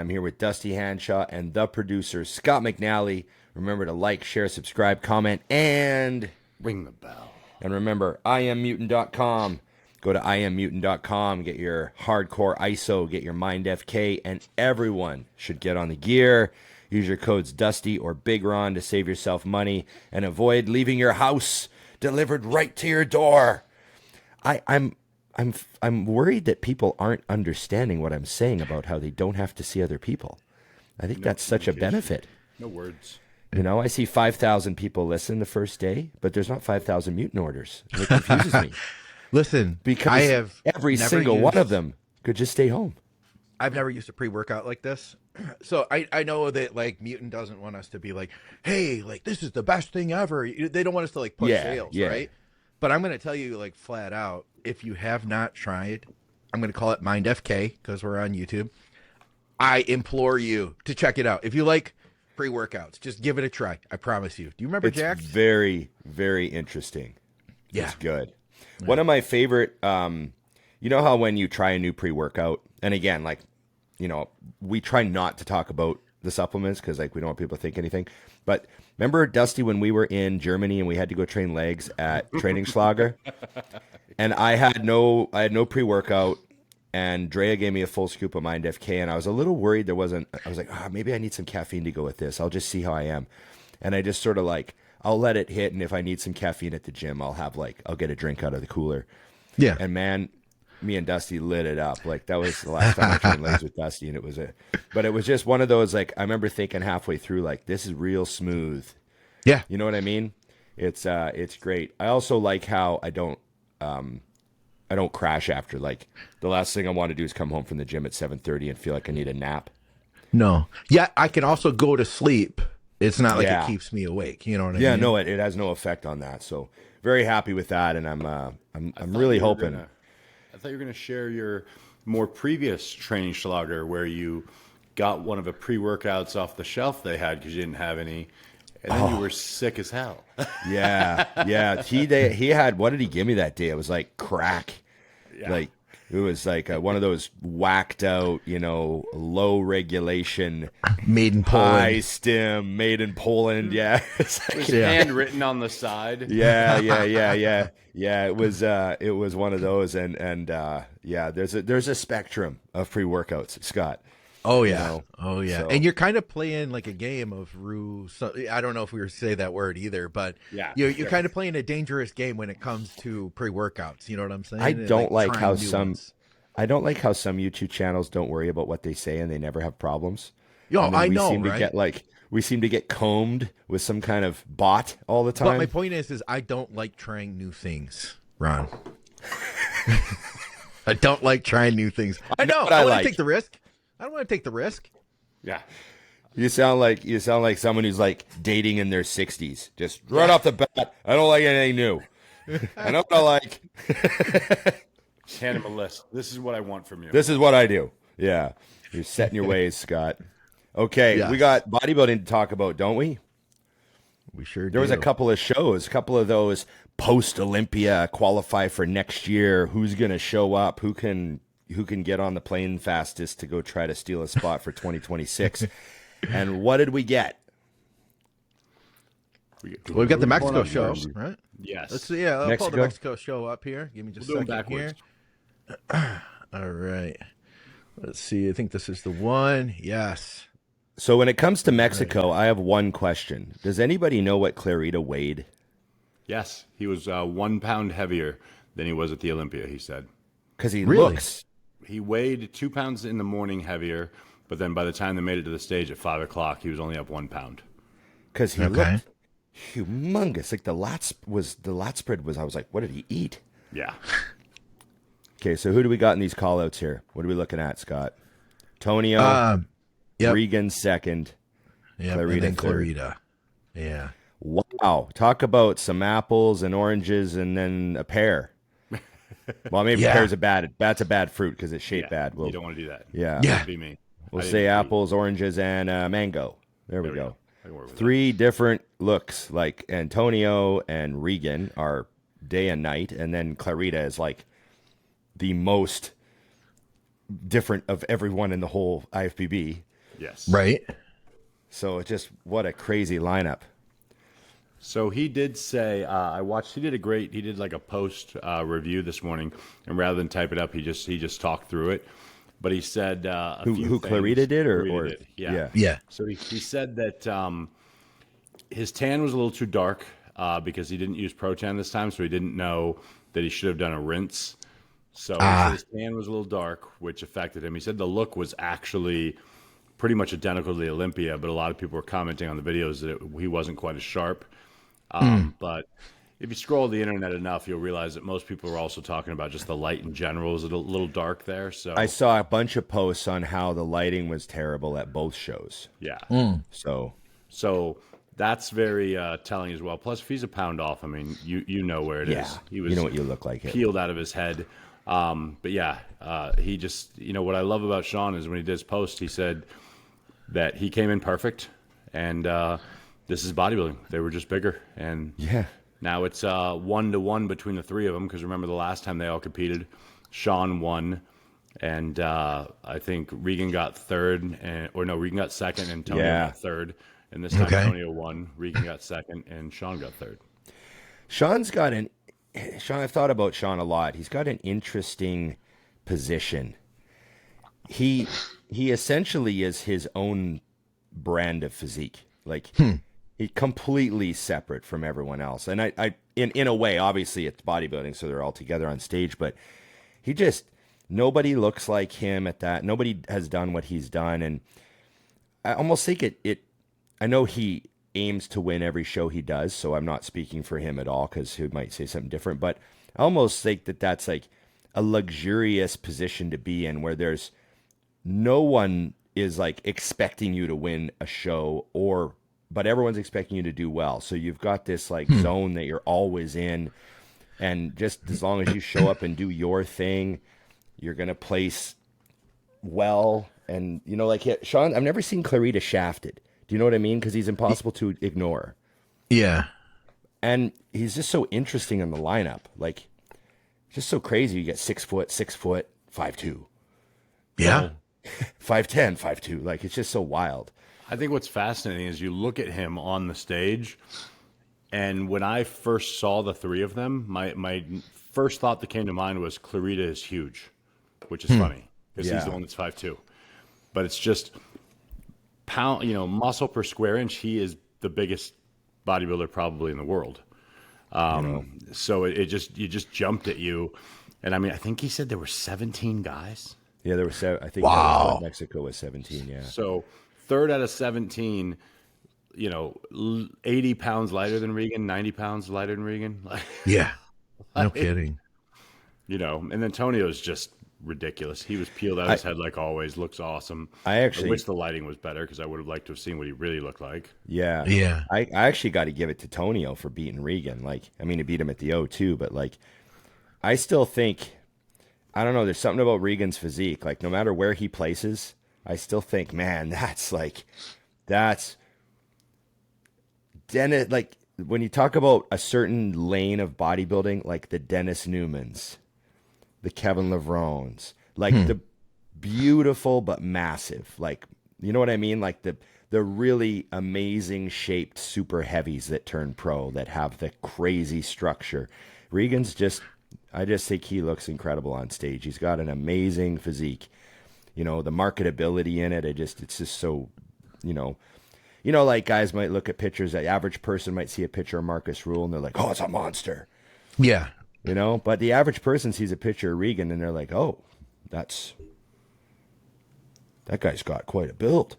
I'm here with Dusty Hanshaw and the producer, Scott McNally. Remember to like, share, subscribe, comment, and ring the bell. And remember, IamMutant.com. Go to IamMutant.com, get your hardcore ISO, get your Mindfk, and everyone should get on the gear. Use your codes Dusty or Big Ron to save yourself money and avoid leaving your house delivered right to your door. I'm worried that people aren't understanding what I'm saying about how they don't have to see other people. I think that's such a benefit. No words. You know, I see 5,000 people listen the first day, but there's not 5,000 mutant orders. It confuses me. Listen, because I have every single one of them could just stay home. I've never used a pre-workout like this. So I know that like Mutant doesn't want us to be like, hey, like this is the best thing ever. They don't want us to like push sales, right? But I'm going to tell you like flat out, if you have not tried, I'm going to call it Mindfk because we're on YouTube. I implore you to check it out. If you like pre-workouts, just give it a try. I promise you. Do you remember Jack? Very, very interesting. Yeah. It's good. Yeah. One of my favorite, you know how when you try a new pre-workout, and again, like, you know, we try not to talk about the supplements because like we don't want people to think anything. But remember, Dusty, when we were in Germany and we had to go train legs at Trainingslager, and I had no pre-workout, and Drea gave me a full scoop of Mindfk, and I was a little worried there wasn't. I was like, maybe I need some caffeine to go with this. I'll just see how I am, and I just sort of like I'll let it hit, and if I need some caffeine at the gym, I'll get a drink out of the cooler. Yeah, and man, me and Dusty lit it up. Like that was the last time I trained legs with Dusty, and it was just one of those, like, I remember thinking halfway through, like, this is real smooth. Yeah. You know what I mean? It's great. I also like how I don't crash after. Like the last thing I want to do is come home from the gym at 7:30 and feel like I need a nap. No. Yeah. I can also go to sleep. It's not like it keeps me awake. You know what I mean? Yeah, no, it has no effect on that. So very happy with that. And I'm really hoping. I thought you were going to share your more previous training schlager where you got one of the pre-workouts off the shelf they had because you didn't have any, and then you were sick as hell. Yeah. He had, what did he give me that day? It was like crack. Yeah. Like it was like one of those whacked out, you know, low regulation, made in Poland, high stim, made in Poland. Yeah, it's like, handwritten on the side. Yeah. It was one of those, and there's a spectrum of pre-workouts, Scott. Oh yeah, you know? So. And you're kind of playing like a game of I don't know if we were to say that word either, but you're kind of playing a dangerous game when it comes to pre-workouts. You know what I'm saying? I don't like how some YouTube channels don't worry about what they say and they never have problems. I know, right? We seem to get combed with some kind of bot all the time. But my point is I don't like trying new things, Ron. I don't like trying new things. I know. I want to take the risk. I don't want to take the risk. Yeah. You sound like someone who's like dating in their 60s. Just right off the bat, I don't like anything new. I know what I like. Hand him a list. This is what I want from you. This is what I do. Yeah. You're set in your ways, Scott. Okay, We got bodybuilding to talk about, don't we? We sure do. There was a couple of shows, a couple of those post-Olympia qualify for next year. Who's going to show up? Who can get on the plane fastest to go try to steal a spot for 2026? And what did we get? We've got the Mexico show, right? Yes. Let's see. Yeah, I'll pull the Mexico show up here. Give me just a second here. All right. Let's see. I think this is the one. Yes. So when it comes to Mexico, I have one question. Does anybody know what Clarida weighed? Yes. He was 1 pound heavier than he was at the Olympia, he said. Because he looks... He weighed 2 pounds in the morning heavier, but then by the time they made it to the stage at 5 o'clock, he was only up 1 pound. Because he looked humongous. Like the lat spread was, I was like, what did he eat? Yeah. Okay, so who do we got in these call-outs here? What are we looking at, Scott? Tonio, Regan second, Clarida third. Yeah. Wow. Talk about some apples and oranges and then a pear. Well, maybe pear's that's a bad fruit because it's shaped bad. You don't want to do that. Yeah. That'd be me. We'll say apples, oranges, and mango. There we go. 3 different looks. Like Antonio and Regan are day and night, and then Clarida is like the most different of everyone in the whole IFBB. Yes. Right. So just what a crazy lineup. So he did say, he did like a post review this morning, and rather than type it up, he just talked through it. But he said Who Clarida did, Clarida did, yeah. Yeah. So he said that his tan was a little too dark because he didn't use Pro Tan this time, so he didn't know that he should have done a rinse. So he said his tan was a little dark, which affected him. He said the look was actually pretty much identical to the Olympia, but a lot of people were commenting on the videos that he wasn't quite as sharp. But if you scroll the internet enough, you'll realize that most people are also talking about just the light in general is a little dark there. So I saw a bunch of posts on how the lighting was terrible at both shows. yeah. So That's very telling as well. Plus, if he's a pound off, I mean, you know where it is. He was, you know what you look like. Peeled out of his head. But yeah, he just, what I love about Shaun is when he did his post, he said that he came in perfect, and this is bodybuilding. They were just bigger, and now it's 1-to-1 between the three of them. Because remember the last time they all competed, Shaun won, and I think Regan got third, Regan got second, and Tony got third. And this time Tonio won, Regan got second, and Shaun got third. Shaun, I've thought about Shaun a lot. He's got an interesting position. He essentially is his own brand of physique. Like he's completely separate from everyone else. And I in a way, obviously it's bodybuilding, so they're all together on stage, but nobody looks like him at that. Nobody has done what he's done. And I almost think I know he aims to win every show he does, so I'm not speaking for him at all because he might say something different. But I almost think that's like a luxurious position to be in where there's no one is like expecting you to win a show but everyone's expecting you to do well. So you've got this like zone that you're always in. And just as long as you show up and do your thing, you're going to place well. And, like Shaun, I've never seen Clarida shafted. Do you know what I mean? Because he's impossible to ignore. Yeah. And he's just so interesting in the lineup. Like, just so crazy. You get 6 foot, 5'2". Yeah. 5'10", 5'2". Like, it's just so wild. I think what's fascinating is you look at him on the stage, and when I first saw the three of them, my first thought that came to mind was Clarida is huge, which is funny because he's the one that's 5'2". But it's just muscle per square inch, he is the biggest bodybuilder probably in the world. So you just jumped at you. And I mean, I think he said there were 17 guys. Yeah, there were 7. I think Mexico was 17. Yeah. So third out of 17, 80 pounds lighter than Regan, 90 pounds lighter than Regan. Yeah. No kidding. And then Tonio's just ridiculous. He was peeled out of his head like always. Looks awesome. I wish the lighting was better because I would have liked to have seen what he really looked like. Yeah. Yeah. I actually got to give it to Tonio for beating Regan. Like, I mean, he beat him at the O2, but like, I still think, I don't know, there's something about Regan's physique. Like, no matter where he places, I still think, man, that's Dennis. Like, when you talk about a certain lane of bodybuilding, like the Dennis Newmans, the Kevin Lavrones, like the beautiful but massive, like, you know what I mean? Like the really amazing shaped super heavies that turn pro that have the crazy structure. Regan's I just think he looks incredible on stage. He's got an amazing physique. The marketability in it, it's just so, like guys might look at pictures, the average person might see a picture of Marcus Rule and they're like, oh, it's a monster. Yeah. But the average person sees a picture of Regan and they're like, oh, that guy's got quite a build.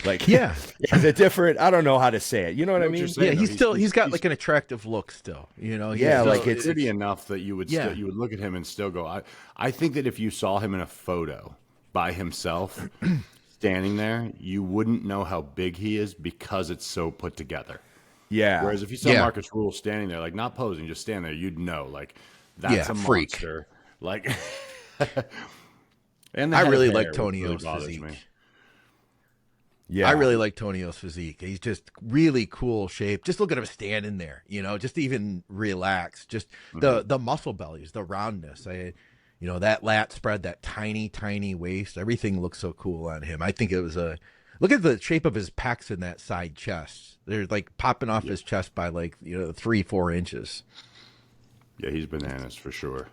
Like, he's a different, I don't know how to say it. You know what I mean? Yeah, he's got like an attractive look still, like it's pretty enough that you would you would look at him and still go, I think that if you saw him in a photo by himself standing there, you wouldn't know how big he is because it's so put together. Yeah. Whereas if you saw Marcus Rule standing there, like not posing, just standing there, you'd know, like, that's a freak. Monster. Like, and I really like Tonio's physique. Yeah, I really like Tonio's physique. He's just really cool shape. Just look at him standing there, just even relaxed. Just the muscle bellies, the roundness. That lat spread, that tiny waist. Everything looks so cool on him. I think it was a Look at the shape of his pecs in that side chest. They're like popping off his chest by like 3-4 inches. Yeah, he's bananas for sure.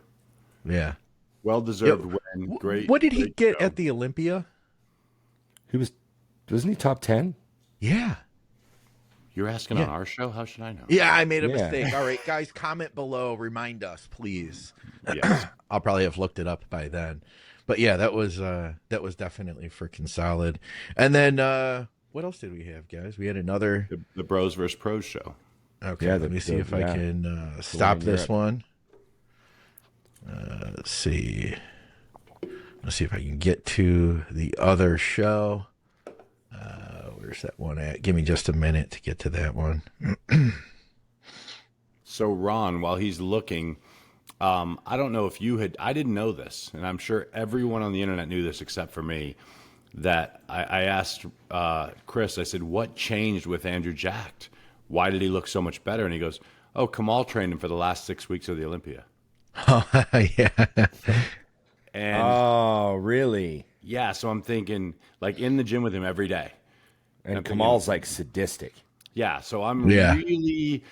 Yeah. Well deserved win. Great. What did he great get show. at the Olympia? Wasn't he top 10? Yeah. You're asking on our show? How should I know? Yeah, I made a mistake. All right, guys, comment below. Remind us, please. Yes. I'll probably have looked it up by then. But yeah, that was definitely freaking solid. And then what else did we have, guys? We had another The Bros vs. Pros show. Okay, Yeah, let me see if I can stop this one. Let's see. Let's see if I can get to the other show. Where's that one at? Give me just a minute to get to that one. So Ron, while he's looking, I don't know if I didn't know this, and I'm sure everyone on the internet knew this except for me, that I asked Chris, I said, what changed with Andrew Jacked? Why did he look so much better? And he goes, oh, Kamal trained him for the last 6 weeks of the Olympia. Oh, yeah. And oh, really? Yeah, so I'm thinking, like, in the gym with him every day. And Kamal's like sadistic. Yeah, so I'm really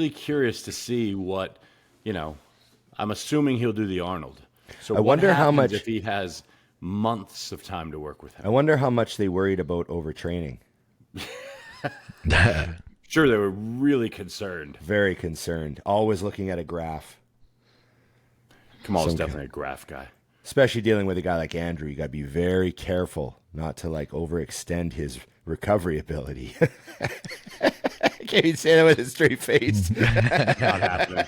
curious to see what, I'm assuming he'll do the Arnold. So I wonder how much if he has months of time to work with him. I wonder how much they worried about overtraining. Sure, they were really concerned. Very concerned. Always looking at a graph. Kamal's definitely a graph guy. Especially dealing with a guy like Andrew, you got to be very careful not to like overextend his recovery ability. I can't even say that with a straight face. Not happening.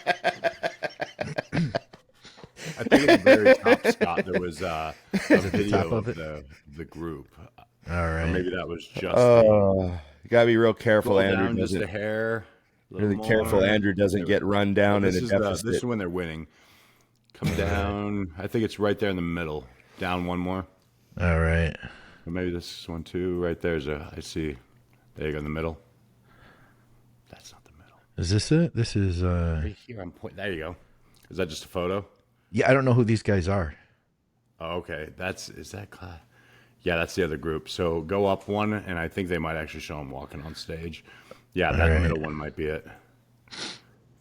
I think at the very top, Scott, there was a video of the group. All right. Or maybe that was just. You got to be real careful, Andrew. Down just the hair. Really careful, Andrew doesn't get run down in a deficit. This is when they're winning. Come down. I think it's right there in the middle. Down one more. All right. Or maybe this is one too. Right there's I see. There you go in the middle. That's not the middle. Is this it? This is right here. I'm pointing. There you go. Is that just a photo? Yeah, I don't know who these guys are. Oh, okay. Is that class? Yeah, that's the other group. So go up one, and I think they might actually show him walking on stage. Yeah, that middle one might be it.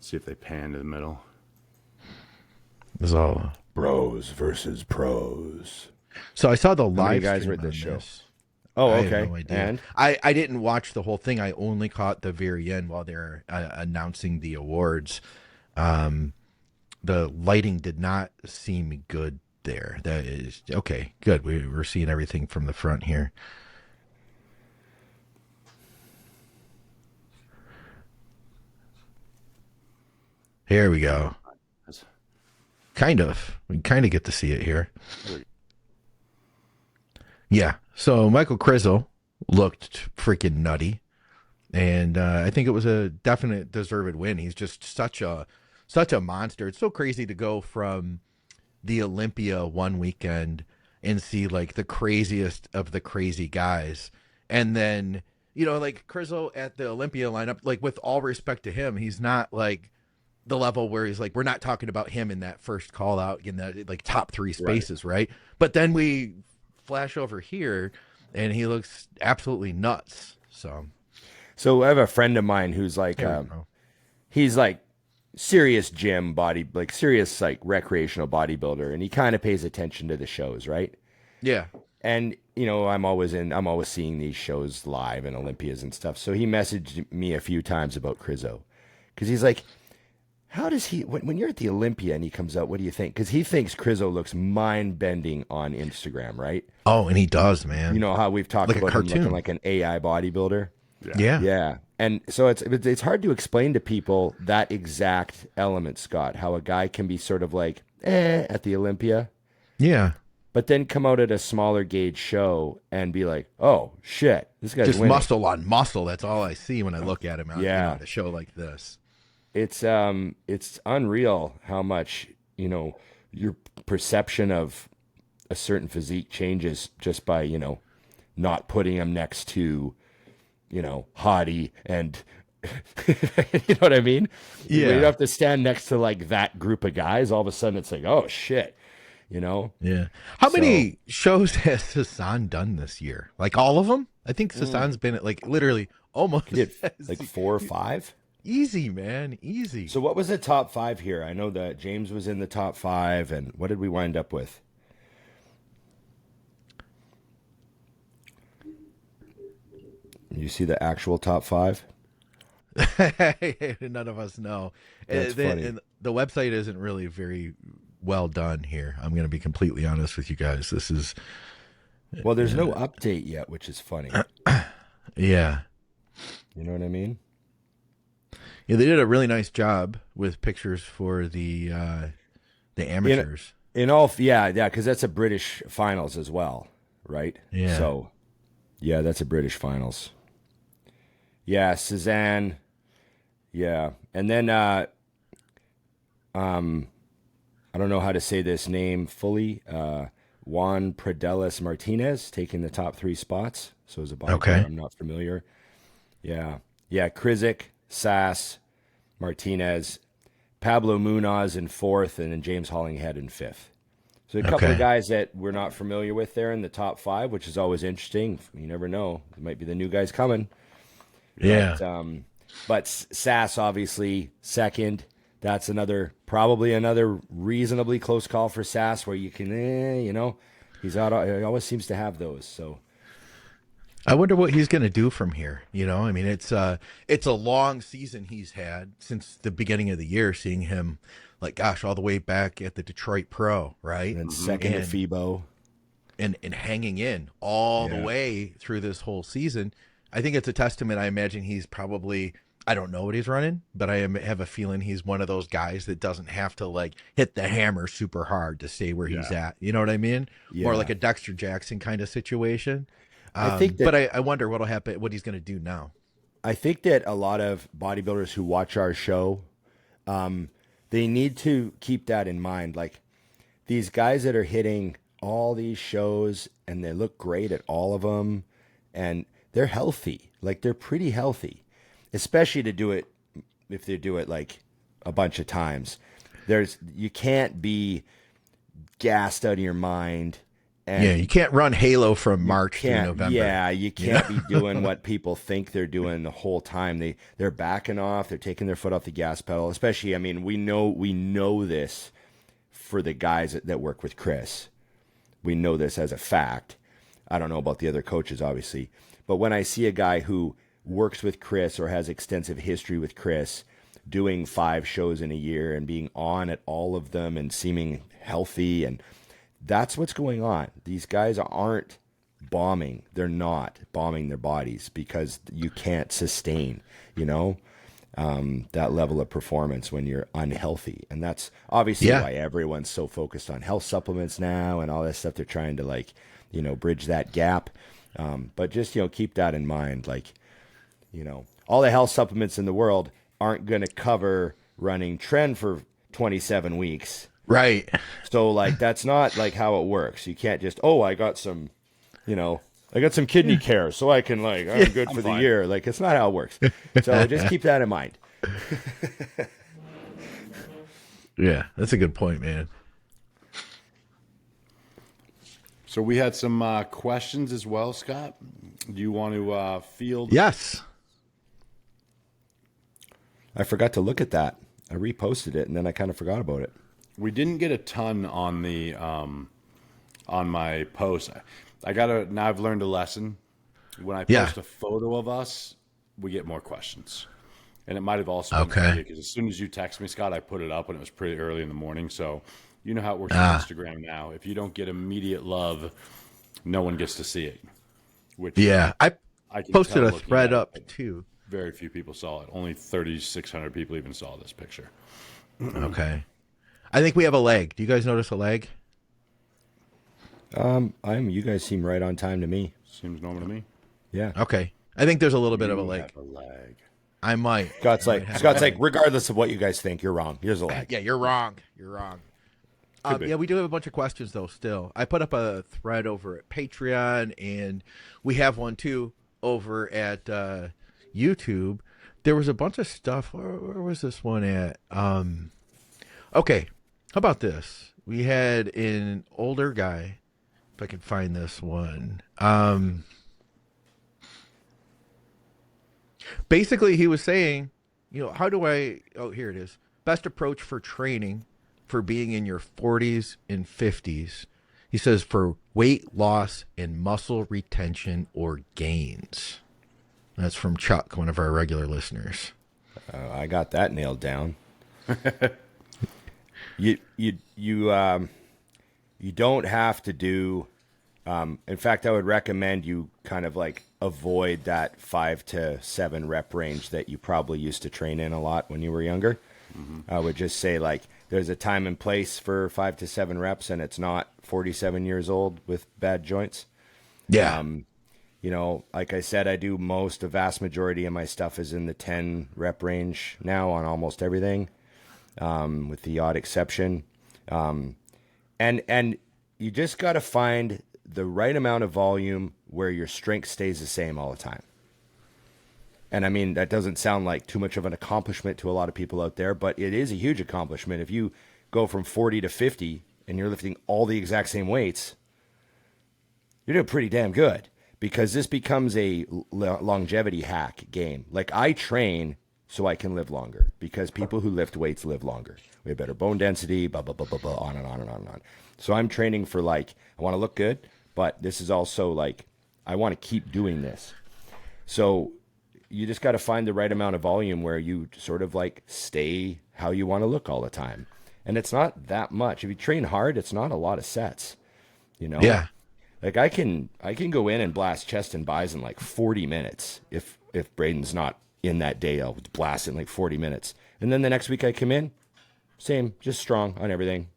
See if they pan to the middle. It's all Bros versus pros. So I saw the live guys stream were at this show. This. Oh, I okay. had no idea. And I didn't watch the whole thing. I only caught the very end while they're announcing the awards. The lighting did not seem good there. That is okay. Good. We're seeing everything from the front here. Here we go. Kind of. We kind of get to see it here. Yeah. So Michael Krizzle looked freaking nutty, and I think it was a definite deserved win. He's just such a monster. It's so crazy to go from the Olympia one weekend and see like the craziest of the crazy guys, and then like Krizzle at the Olympia lineup. Like, with all respect to him, he's not like the level where he's like, we're not talking about him in that first call out in the like top 3 spaces, right? But then we flash over here and he looks absolutely nuts. So I have a friend of mine who's like, he's like serious gym body, like serious like recreational bodybuilder, and he kind of pays attention to the shows, right? Yeah. And I'm always seeing these shows live and Olympias and stuff. So he messaged me a few times about Krizo, because he's like, how does he, when you're at the Olympia and he comes out, what do you think? Because he thinks Krizo looks mind-bending on Instagram, right? Oh, and he does, man. You know how we've talked like about him looking like an AI bodybuilder? Yeah. Yeah. And so it's hard to explain to people that exact element, Scott, how a guy can be sort of like, at the Olympia. Yeah. But then come out at a smaller gauge show and be like, oh, shit, this guy's just winning. Muscle on muscle. That's all I see when I look at him out at a show like this. It's unreal how much, your perception of a certain physique changes just by, not putting him next to, Hottie and, you know what I mean? Yeah. You have to stand next to like that group of guys. All of a sudden it's like, oh shit, you know? Yeah. How many shows has Hassan done this year? Like all of them? I think Hassan's been at like literally almost He did like 4 or 5. Easy, man. Easy. So what was the top 5 here? I know that James was in the top 5, and what did we wind up with? You see the actual top 5? None of us know. That's funny. And the website isn't really very well done here. I'm going to be completely honest with you guys. This is Well, there's no update yet, which is funny. yeah. You know what I mean? Yeah, they did a really nice job with pictures for the amateurs. Yeah, because that's a British finals as well, right? Yeah. So, yeah, that's a British finals. Yeah, Cezanne. Yeah, and then I don't know how to say this name fully. Juan Predelis Martinez taking the top 3 spots. So as a bodybuilder, I'm not familiar. Yeah, Krizik, Sass, Martinez, Pablo Munoz in 4th, and then James Hollinghead in 5th. So a couple of guys that we're not familiar with there in the top 5, which is always interesting. You never know; it might be the new guys coming. Yeah. But Sass obviously 2nd. That's probably another reasonably close call for Sass, where you can, he always seems to have those. So I wonder what he's going to do from here. I mean, it's a long season he's had since the beginning of the year, seeing him like, gosh, all the way back at the Detroit Pro, right? And 2nd at FIBO. And hanging in all the way through this whole season. I think it's a testament. I imagine he's probably, I don't know what he's running, but I have a feeling he's one of those guys that doesn't have to like hit the hammer super hard to stay where he's at. You know what I mean? Yeah. More like a Dexter Jackson kind of situation. I think that, but I wonder what'll happen, what he's going to do now. I think that a lot of bodybuilders who watch our show, they need to keep that in mind. Like these guys that are hitting all these shows and they look great at all of them, and they're healthy. Like they're pretty healthy, especially to do it if they do it like a bunch of times. You can't be gassed out of your mind. And you can't run Halo from March to November. Yeah, you can't be doing what people think they're doing the whole time. They're backing off. They're taking their foot off the gas pedal. Especially, I mean, we know this for the guys that work with Chris. We know this as a fact. I don't know about the other coaches, obviously. But when I see a guy who works with Chris or has extensive history with Chris, doing 5 shows in a year and being on at all of them and seeming healthy, and that's what's going on. These guys aren't bombing. They're not bombing their bodies because you can't sustain, that level of performance when you're unhealthy. And that's obviously why everyone's so focused on health supplements now and all that stuff. They're trying to bridge that gap. But just, keep that in mind. Like, all the health supplements in the world aren't going to cover running trend for 27 weeks. Right. So like, that's not like how it works. You can't just, I got some, I got some kidney care so I can I'm good for the year. Like, it's not how it works. So just keep that in mind. Yeah, that's a good point, man. So we had some questions as well, Scott. Do you want to field? Yes. I forgot to look at that. I reposted it and then I kind of forgot about it. We didn't get a ton on the on my post. Now I've learned a lesson. When I post a photo of us, we get more questions. And it might have also been because as soon as you text me, Scott, I put it up and it was pretty early in the morning. So you know how it works on Instagram now. If you don't get immediate love, no one gets to see it. Which I can posted tell a thread at up too. Very few people saw it. Only 3,600 people even saw this picture. Okay. I think we have a leg. Do you guys notice a leg? You guys seem right on time to me. Seems normal to me. Yeah. Okay. I think there's a little bit of a leg. Have a leg. I might. Scott's like, regardless of what you guys think, you're wrong. Here's a leg. Yeah, you're wrong. You're wrong. We do have a bunch of questions though. Still, I put up a thread over at Patreon, and we have one too over at YouTube. There was a bunch of stuff. Where was this one at? Okay, how about this? we had an older guy, if I can find this one. Basically, he was saying, how do I, oh, here it is. Best approach for training for being in your 40s and 50s. He says for weight loss and muscle retention or gains. That's from Chuck, one of our regular listeners. I got that nailed down. You don't have to do. In fact, I would recommend you kind of like avoid that 5 to 7 rep range that you probably used to train in a lot when you were younger. Mm-hmm. I would just say like there's a time and place for 5 to 7 reps, and it's not 47 years old with bad joints. Yeah. Like I said, I do the vast majority of my stuff is in the 10 rep range now on almost everything, with the odd exception. And you just got to find the right amount of volume where your strength stays the same all the time. And I mean, that doesn't sound like too much of an accomplishment to a lot of people out there, but it is a huge accomplishment. If you go from 40 to 50 and you're lifting all the exact same weights, you're doing pretty damn good, because this becomes a longevity hack game. Like, I train so I can live longer, because people who lift weights live longer. We have better bone density, blah, blah, blah, blah, blah, on and on and on and on. So I'm training for, like, I want to look good, but this is also like, I want to keep doing this. So you just got to find the right amount of volume where you sort of like stay how you want to look all the time. And it's not that much. If you train hard, it's not a lot of sets, Yeah. Like I can go in and blast chest and buys in like 40 minutes. If Braden's not in that day, I'll blast it in like 40 minutes. And then the next week I come in, same, just strong on everything,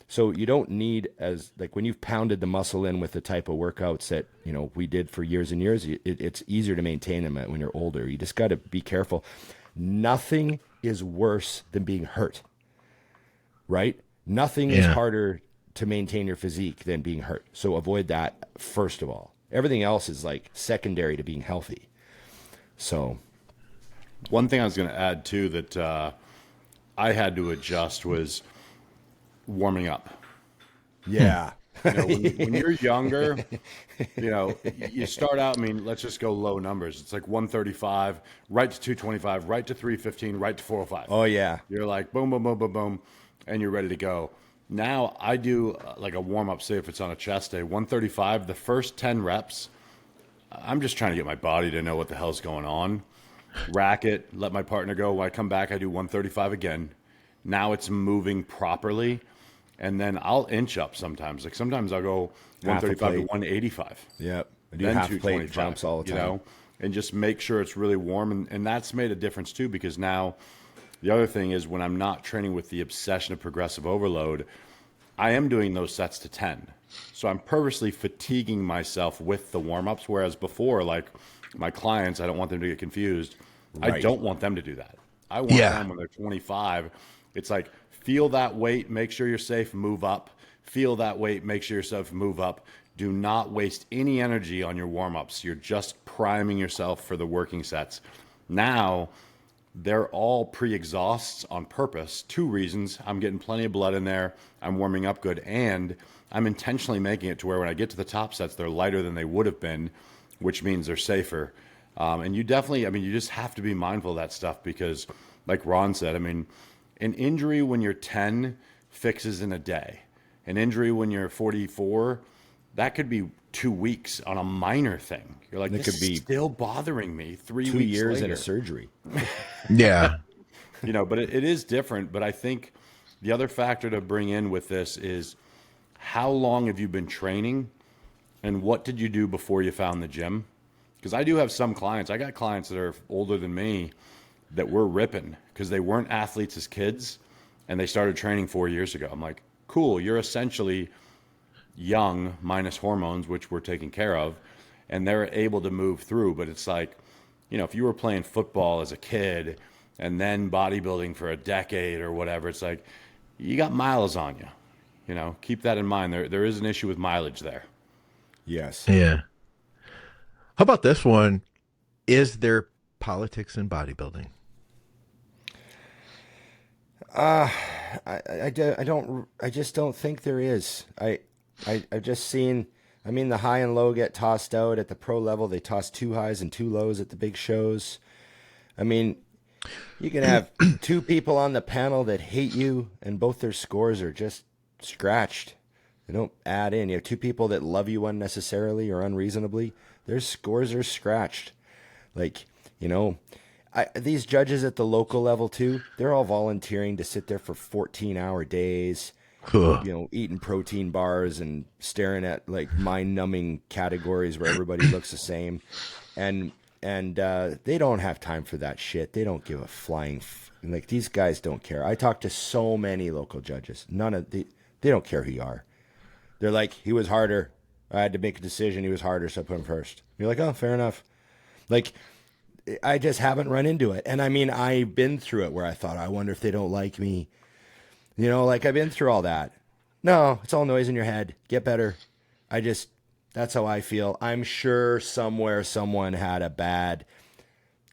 so you don't need, as like when you've pounded the muscle in with the type of workouts that, we did for years and years, it's easier to maintain them when you're older. You just got to be careful. Nothing is worse than being hurt, right? Nothing is harder to maintain your physique than being hurt. So avoid that first of all. Everything else is like secondary to being healthy. So one thing I was going to add too that I had to adjust was warming up. Yeah. When you're younger, you start out, let's just go low numbers. It's like 135, right to 225, right to 315, right to 405. Oh, yeah. You're like boom, boom, boom, boom, boom, and you're ready to go. Now I do like a warm-up, say if it's on a chest day, 135, the first 10 reps, I'm just trying to get my body to know what the hell's going on. Rack it, let my partner go. When I come back, I do 135 again. Now it's moving properly. And then I'll inch up sometimes. Like sometimes I'll go 135 to 185. Yep. I do Then half plate jumps all the time. And just make sure it's really warm. And that's made a difference too, because now the other thing is when I'm not training with the obsession of progressive overload, I am doing those sets to 10. So I'm purposely fatiguing myself with the warm-ups, whereas before, like my clients, I don't want them to get confused. Right. I don't want them to do that. I want them when they're 25. It's like, feel that weight, make sure you're safe, move up. Feel that weight, make sure you're safe, move up. Do not waste any energy on your warm-ups. You're just priming yourself for the working sets. Now, they're all pre-exhausts on purpose. 2 reasons. I'm getting plenty of blood in there. I'm warming up good. And I'm intentionally making it to where when I get to the top sets, they're lighter than they would have been, which means they're safer. And you definitely, you just have to be mindful of that stuff because, like Ron said, an injury when you're 10 fixes in a day. An injury when you're 44, that could be 2 weeks on a minor thing. You're like, this is still bothering me 3 2 weeks years later. in a surgery. Yeah. But it is different. But I think the other factor to bring in with this is how long have you been training and what did you do before you found the gym? Because I do have some clients. I got clients that are older than me that were ripping because they weren't athletes as kids and they started training 4 years ago. I'm like, cool, you're essentially young minus hormones, which we're taking care of, and they're able to move through. But it's like, if you were playing football as a kid and then bodybuilding for a decade or whatever, it's like you got miles on you. Keep that in mind. There is an issue with mileage there. Yes. Yeah. How about this one? Is there politics in bodybuilding? I just don't think there is. I've just seen, I mean, the high and low get tossed out at the pro level. They toss 2 highs and 2 lows at the big shows. I mean, you can have 2 people on the panel that hate you and both their scores are just scratched. They don't add in. You have 2 people that love you unnecessarily or unreasonably. Their scores are scratched. Like, these judges at the local level too, they're all volunteering to sit there for 14-hour days, eating protein bars and staring at like mind-numbing categories where everybody looks the same. And they don't have time for that shit. They don't give a flying like, these guys don't care. I talked to so many local judges. They don't care who you are. They're like, he was harder. I had to make a decision. He was harder, so I put him first. You're like, oh, fair enough. Like, I just haven't run into it. And I mean, I've been through it where I thought, I wonder if they don't like me. Like, I've been through all that. No, it's all noise in your head. Get better. That's how I feel. I'm sure somewhere someone had a bad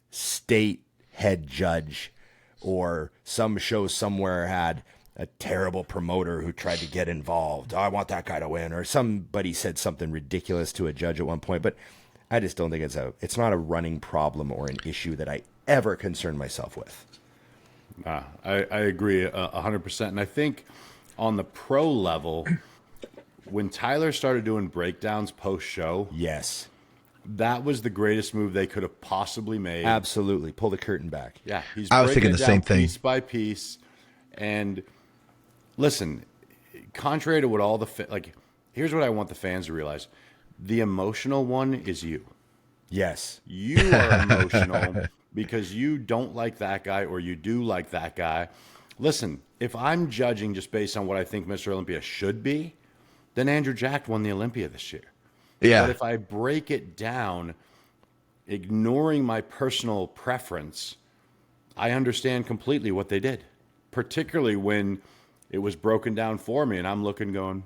state head judge, or some show somewhere had a terrible promoter who tried to get involved. Oh, I want that guy to win. Or somebody said something ridiculous to a judge at one point. But I just don't think it's not a running problem or an issue that I ever concern myself with. I agree 100%. And I think on the pro level, when Tyler started doing breakdowns post-show, yes, that was the greatest move they could have possibly made. Absolutely. Pull the curtain back. Yeah. I was thinking the same thing. Piece by piece. And listen, contrary to what all here's what I want the fans to realize. The emotional one is you. Yes. You are emotional because you don't like that guy or you do like that guy. Listen, if I'm judging just based on what I think Mr. Olympia should be, then Andrew Jack won the Olympia this year. Yeah. But if I break it down, ignoring my personal preference, I understand completely what they did, particularly when it was broken down for me and I'm looking going,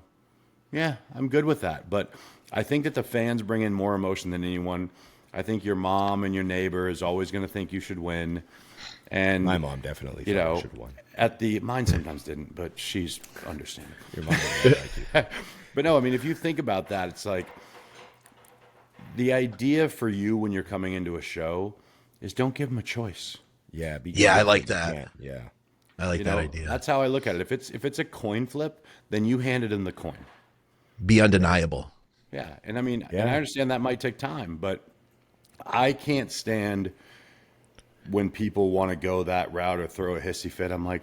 yeah, I'm good with that. But I think that the fans bring in more emotion than anyone. I think your mom and your neighbor is always going to think you should win. And my mom definitely thought I should win. Mine sometimes didn't, but she's understandable. Your mom didn't like you. But no, I mean, if you think about that, it's like the idea for you when you're coming into a show is don't give them a choice. Yeah. I like that. Yeah. I like that idea. That's how I look at it. If it's a coin flip, then you handed them the coin. Be undeniable. Yeah. And I mean, and I understand that might take time, but I can't stand when people want to go that route or throw a hissy fit. I'm like,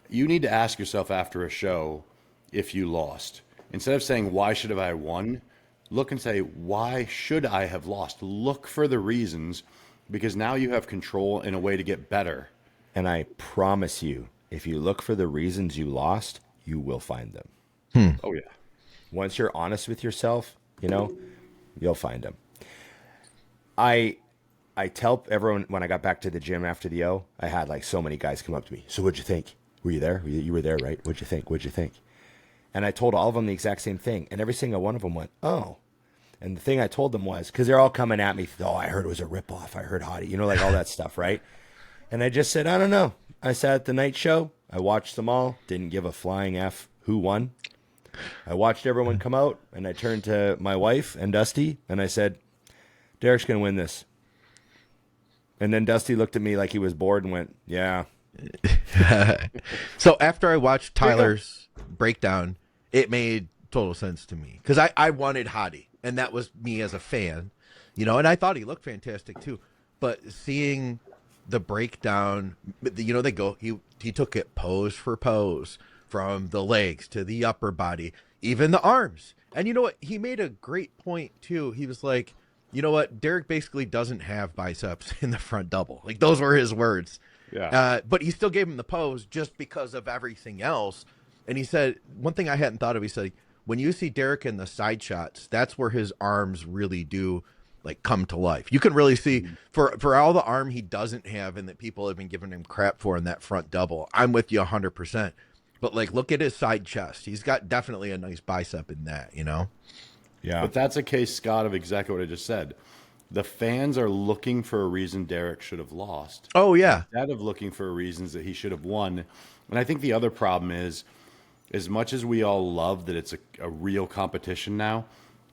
you need to ask yourself after a show if you lost. Instead of saying, why should have I won? Look and say, why should I have lost? Look for the reasons, because now you have control in a way to get better. And I promise you, if you look for the reasons you lost, you will find them. Oh, yeah. Once you're honest with yourself, you'll find them. I tell everyone when I got back to the gym after the O, I had like so many guys come up to me. So what'd you think? Were you there? You were there, right? What'd you think? What'd you think? And I told all of them the exact same thing. And every single one of them went, oh. And the thing I told them was, because they're all coming at me, oh, I heard it was a ripoff. I heard Hottie, like all that stuff, right? And I just said, I don't know. I sat at the night show. I watched them all. Didn't give a flying F who won. I watched everyone come out, and I turned to my wife and Dusty, and I said, Derek's going to win this. And then Dusty looked at me like he was bored and went, yeah. So after I watched Tyler's breakdown, it made total sense to me. Because I wanted Hottie, and that was me as a fan. And I thought he looked fantastic too. But seeing the breakdown, they go, he took it pose for pose, from the legs to the upper body, even the arms. And you know what? He made a great point too. He was like, you know what? Derek basically doesn't have biceps in the front double. Like, those were his words. Yeah. But he still gave him the pose just because of everything else. And he said, one thing I hadn't thought of, he said, when you see Derek in the side shots, that's where his arms really do like come to life. You can really see for all the arm he doesn't have and that people have been giving him crap for in that front double. I'm with you 100%. But like, look at his side chest. He's got definitely a nice bicep in that, Yeah. But that's a case, Scott, of exactly what I just said. The fans are looking for a reason Derek should have lost. Oh, yeah. Instead of looking for reasons that he should have won. And I think the other problem is, as much as we all love that it's a real competition now,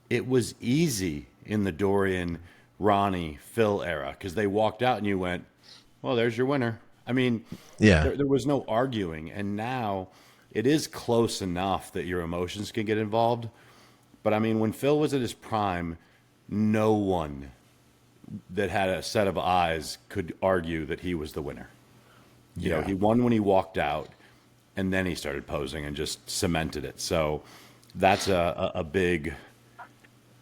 it was easy in the Dorian, Ronnie, Phil era because they walked out and you went, well, there's your winner. I mean, there was no arguing. And now it is close enough that your emotions can get involved. But I mean, when Phil was at his prime, no one that had a set of eyes could argue that he was the winner. You know, he won when he walked out, and then he started posing and just cemented it. So that's a big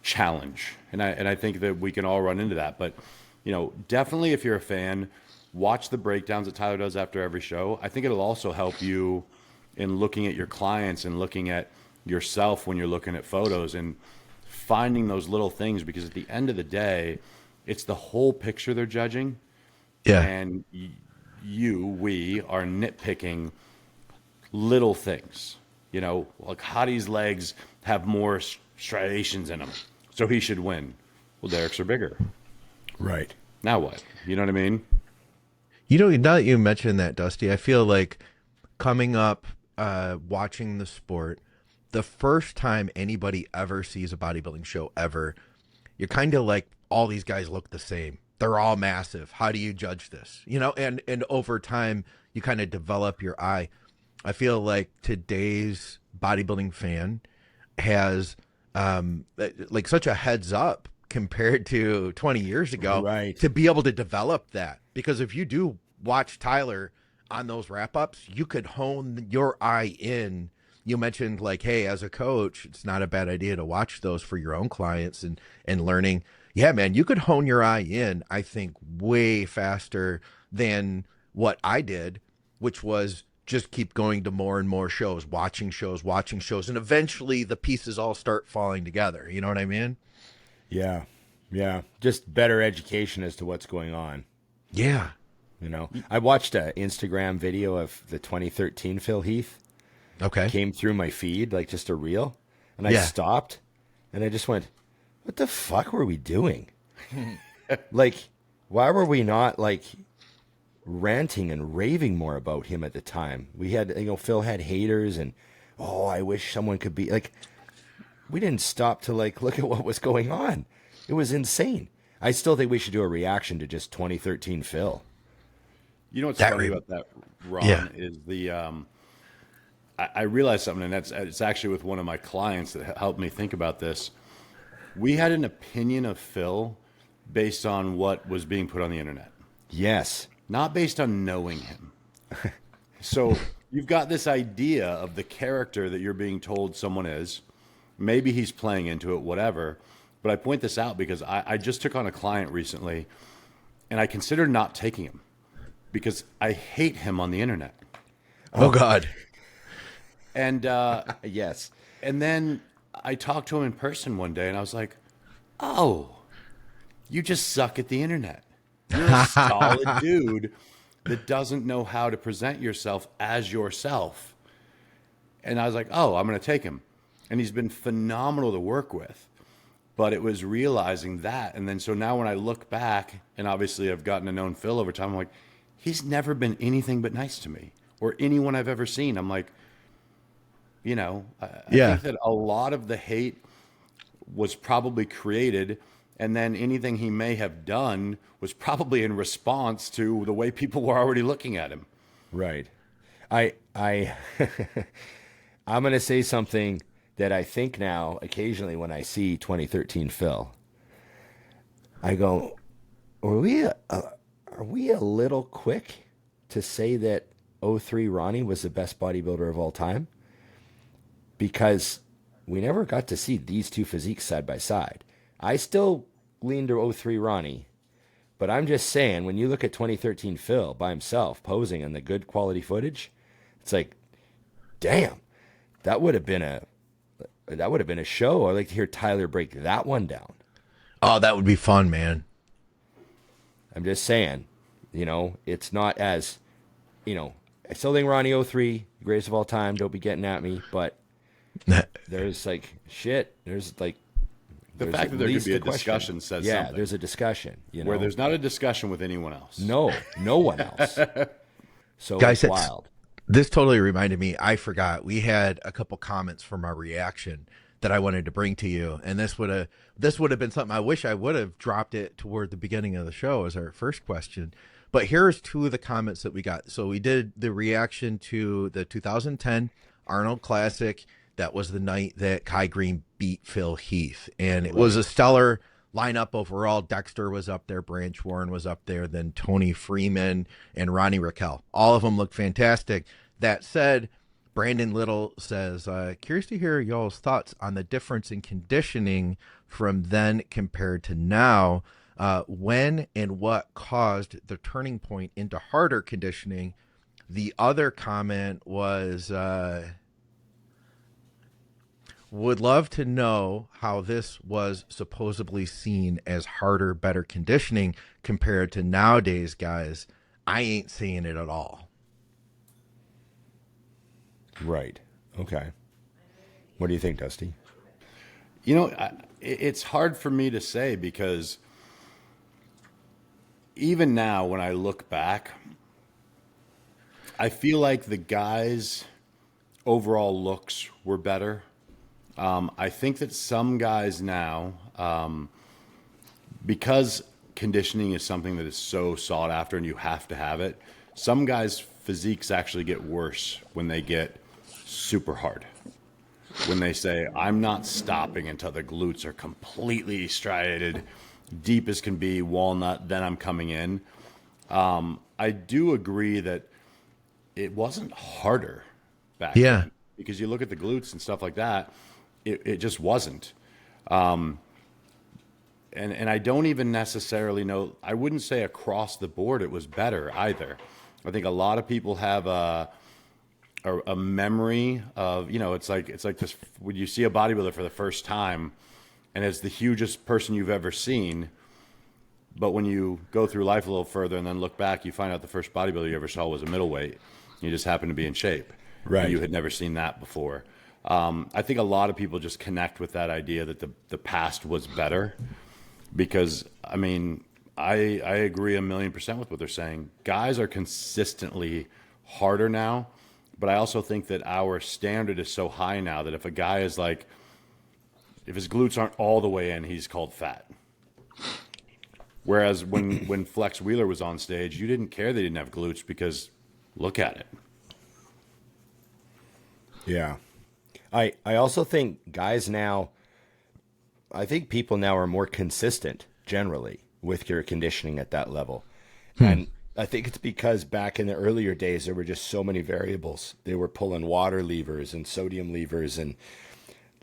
challenge, and I think that we can all run into that. But you know, definitely if you're a fan, watch the breakdowns that Tyler does after every show. I think it'll also help you in looking at your clients and looking at yourself when you're looking at photos and finding those little things, because at the end of the day, it's the whole picture they're judging. And we are nitpicking little things. You know, like Hottie's legs have more striations in them, so he should win. Well, Derek's are bigger. Right. Now what? You know what I mean? You know, now that you mentioned that, Dusty, I feel like coming up, watching the sport, the first time anybody ever sees a bodybuilding show ever, you're kind of like, all these guys look the same. They're all massive. How do you judge this? You know, and over time, you kind of develop your eye. I feel like today's bodybuilding fan has like such a heads up compared to 20 years ago, right, to be able to develop that. Because if you do watch Tyler on those wrap-ups, you could hone your eye in. You mentioned like, hey, as a coach, it's not a bad idea to watch those for your own clients and learning. Yeah, man, you could hone your eye in, I think, way faster than what I did, which was just keep going to more and more shows, watching shows, and eventually the pieces all start falling together. You know what I mean? Yeah. Yeah. Just better education as to what's going on. Yeah. You know, I watched an Instagram video of the 2013 Phil Heath. Okay. Came through my feed, like just a reel. And I stopped and I just went, what the fuck were we doing? Like, why were we not like ranting and raving more about him at the time? We had, you know, Phil had haters and, oh, I wish someone could be like, we didn't stop to like look at what was going on. It was insane. I still think we should do a reaction to just 2013 Phil. You know what's funny about that, Ron, is the I realized something, and it's actually with one of my clients that helped me think about this. We had an opinion of Phil based on what was being put on the internet. Yes. Not based on knowing him. So you've got this idea of the character that you're being told someone is. Maybe he's playing into it, whatever. But I point this out because I just took on a client recently, and I considered not taking him because I hate him on the internet. Oh, God. And yes. And then I talked to him in person one day, and I was like, oh, you just suck at the internet. You're a solid dude that doesn't know how to present yourself as yourself. And I was like, oh, I'm going to take him. And he's been phenomenal to work with. But it was realizing that. And then so now when I look back, and obviously I've gotten to know Phil over time, I'm like, he's never been anything but nice to me or anyone I've ever seen. I'm like, you know, I think that a lot of the hate was probably created, and then anything he may have done was probably in response to the way people were already looking at him. Right. I'm going to say something that I think now occasionally when I see 2013 Phil, I go, are we a little quick to say that 03 Ronnie was the best bodybuilder of all time? Because we never got to see these two physiques side by side. I still lean to 03 Ronnie, but I'm just saying, when you look at 2013 Phil by himself posing in the good quality footage, it's like, damn, that would have been a show. I'd like to hear Tyler break that one down. Oh, that would be fun, man. I'm just saying, you know, it's not as, you know, I still think Ronnie 03, greatest of all time, don't be getting at me, but there's like shit. There's like the fact that there could be a discussion says something. Yeah, there's a discussion. You know, where there's not a discussion with anyone else. No one else. So guys, it's wild. This totally reminded me. I forgot. We had a couple comments from our reaction that I wanted to bring to you, and this would have been something I wish I would have dropped it toward the beginning of the show as our first question. But here's two of the comments that we got. So we did the reaction to the 2010 Arnold Classic. That was the night that Kai Green beat Phil Heath, and it was a stellar lineup overall. Dexter was up there, Branch Warren was up there, then Tony Freeman and Ronnie Raquel. All of them looked fantastic. That said, Brandon Little says, curious to hear y'all's thoughts on the difference in conditioning from then compared to now. When and what caused the turning point into harder conditioning? The other comment was, would love to know how this was supposedly seen as harder, better conditioning compared to nowadays, guys. I ain't seeing it at all. Right. Okay. What do you think, Dusty? You know, it's hard for me to say because even now when I look back, I feel like the guys' overall looks were better. I think that some guys now, because conditioning is something that is so sought after and you have to have it, some guys' physiques actually get worse when they get super hard. When they say, I'm not stopping until the glutes are completely striated, deep as can be, walnut, then I'm coming in. I do agree that it wasn't harder back then. Because you look at the glutes and stuff like that, it just wasn't. And I don't even necessarily know, I wouldn't say across the board it was better either. I think a lot of people have a memory of, you know, it's like this, when you see a bodybuilder for the first time and it's the hugest person you've ever seen, but when you go through life a little further and then look back, you find out the first bodybuilder you ever saw was a middleweight. You just happened to be in shape. Right. And you had never seen that before. I think a lot of people just connect with that idea that the past was better because, I mean, I agree 1,000,000% with what they're saying. Guys are consistently harder now, but I also think that our standard is so high now that if a guy is like, if his glutes aren't all the way in, he's called fat. Whereas when Flex Wheeler was on stage, you didn't care that he didn't have glutes because look at it. Yeah. I also think guys now, I think people now are more consistent generally with your conditioning at that level. And I think it's because back in the earlier days, there were just so many variables. They were pulling water levers and sodium levers and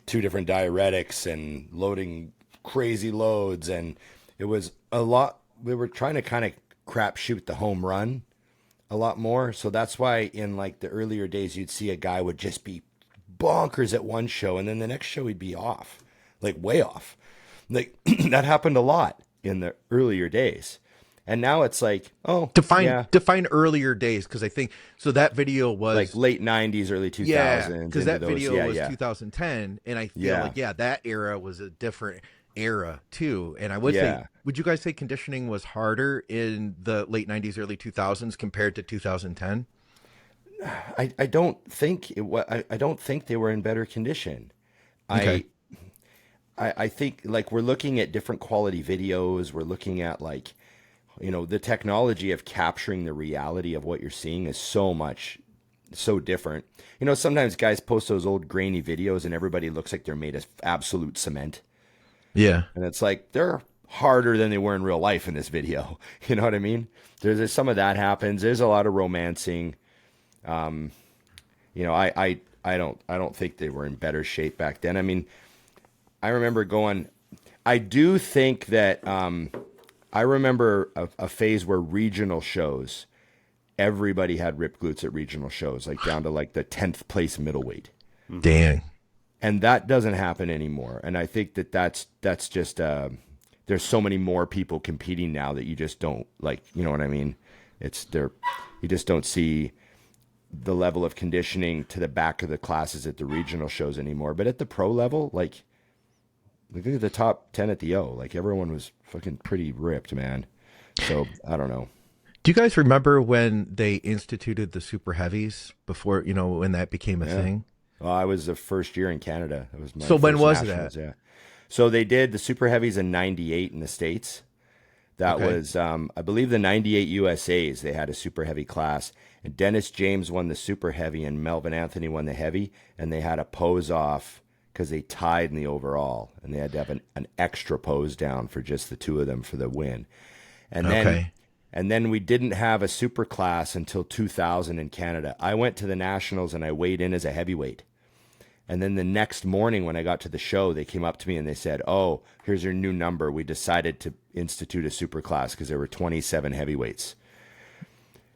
2 different diuretics and loading crazy loads. And it was a lot. We were trying to kind of crap shoot the home run a lot more. So that's why in like the earlier days, you'd see a guy would just be bonkers at one show and then the next show he'd be off, like way off. Like that happened a lot in the earlier days. And now it's like, oh, define earlier days, because I think so. That video was like late 90s, early 2000s. Yeah, because that video was 2010, and I feel like that era was a different era too. And I would say, would you guys say conditioning was harder in the late 90s, early 2000s compared to 2010? I don't think it was. I don't think they were in better condition. Okay. I think like we're looking at different quality videos. We're looking at like, you know, the technology of capturing the reality of what you're seeing is so different. You know, sometimes guys post those old grainy videos and everybody looks like they're made of absolute cement. Yeah. And it's like they're harder than they were in real life in this video. You know what I mean? There's some of that happens. There's a lot of romancing. You know, I don't think they were in better shape back then. I mean, I remember I do think that, I remember a phase where regional shows, everybody had ripped glutes at regional shows, like down to like the 10th place middleweight. Dang. And that doesn't happen anymore. And I think that's just, there's so many more people competing now that you just don't like, you know what I mean? You just don't see the level of conditioning to the back of the classes at the regional shows anymore. But at the pro level, like look at the top 10 at the O, like everyone was fucking pretty ripped, man. So I don't know. Do you guys remember when they instituted the super heavies before, when that became a thing? Well, I was the first year in Canada. It was my So when first was nationals. that? Yeah. So they did the super heavies in '98 in the States. That Okay. was, I believe, the '98 USA's. They had a super heavy class, and Dennis James won the super heavy, and Melvin Anthony won the heavy, and they had a pose off because they tied in the overall, and they had to have an extra pose down for just the two of them for the win. And then Okay. and then we didn't have a super class until 2000 in Canada. I went to the nationals and I weighed in as a heavyweight. And then the next morning when I got to the show, they came up to me and they said, "Oh, here's your new number. We decided to institute a super class because there were 27 heavyweights."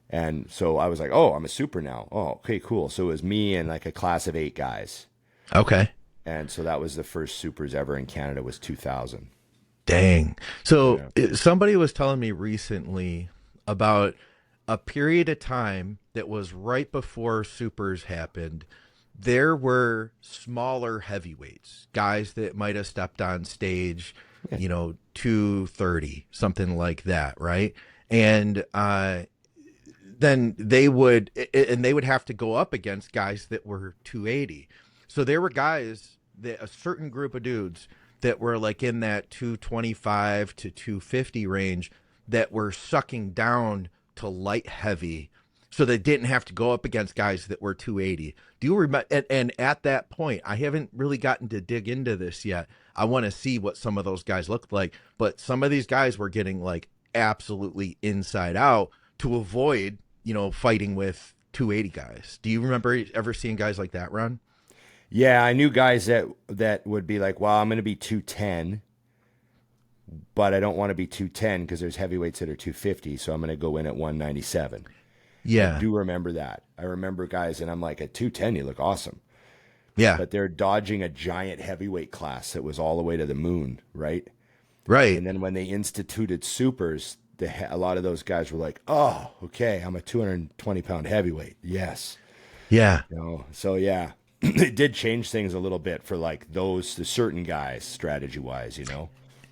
And so I was like, "Oh, I'm a super now." Oh, okay, cool. So it was me and like a class of 8 guys. Okay. And so that was the first supers ever in Canada was 2000. Dang. So Yeah. somebody was telling me recently about a period of time that was right before supers happened. There were smaller heavyweights, guys that might have stepped on stage, 230, something like that, right? And then they would have to go up against guys that were 280. So there were guys that a certain group of dudes that were like in that 225 to 250 range that were sucking down to light heavy, so they didn't have to go up against guys that were 280. Do you remember? And at that point, I haven't really gotten to dig into this yet. I want to see what some of those guys looked like, but some of these guys were getting like absolutely inside out to avoid, fighting with 280 guys. Do you remember ever seeing guys like that run? Yeah, I knew guys that would be like, "Well, I'm going to be 210, but I don't want to be 210 because there's heavyweights that are 250, so I'm going to go in at 197." I Yeah. do remember that. I remember guys, and I'm like, at 210, you look awesome. Yeah. But they're dodging a giant heavyweight class that was all the way to the moon, right? Right. And then when they instituted supers, a lot of those guys were like, "Oh, okay, I'm a 220-pound heavyweight. Yes." Yeah. So yeah, it did change things a little bit for like the certain guys, strategy-wise.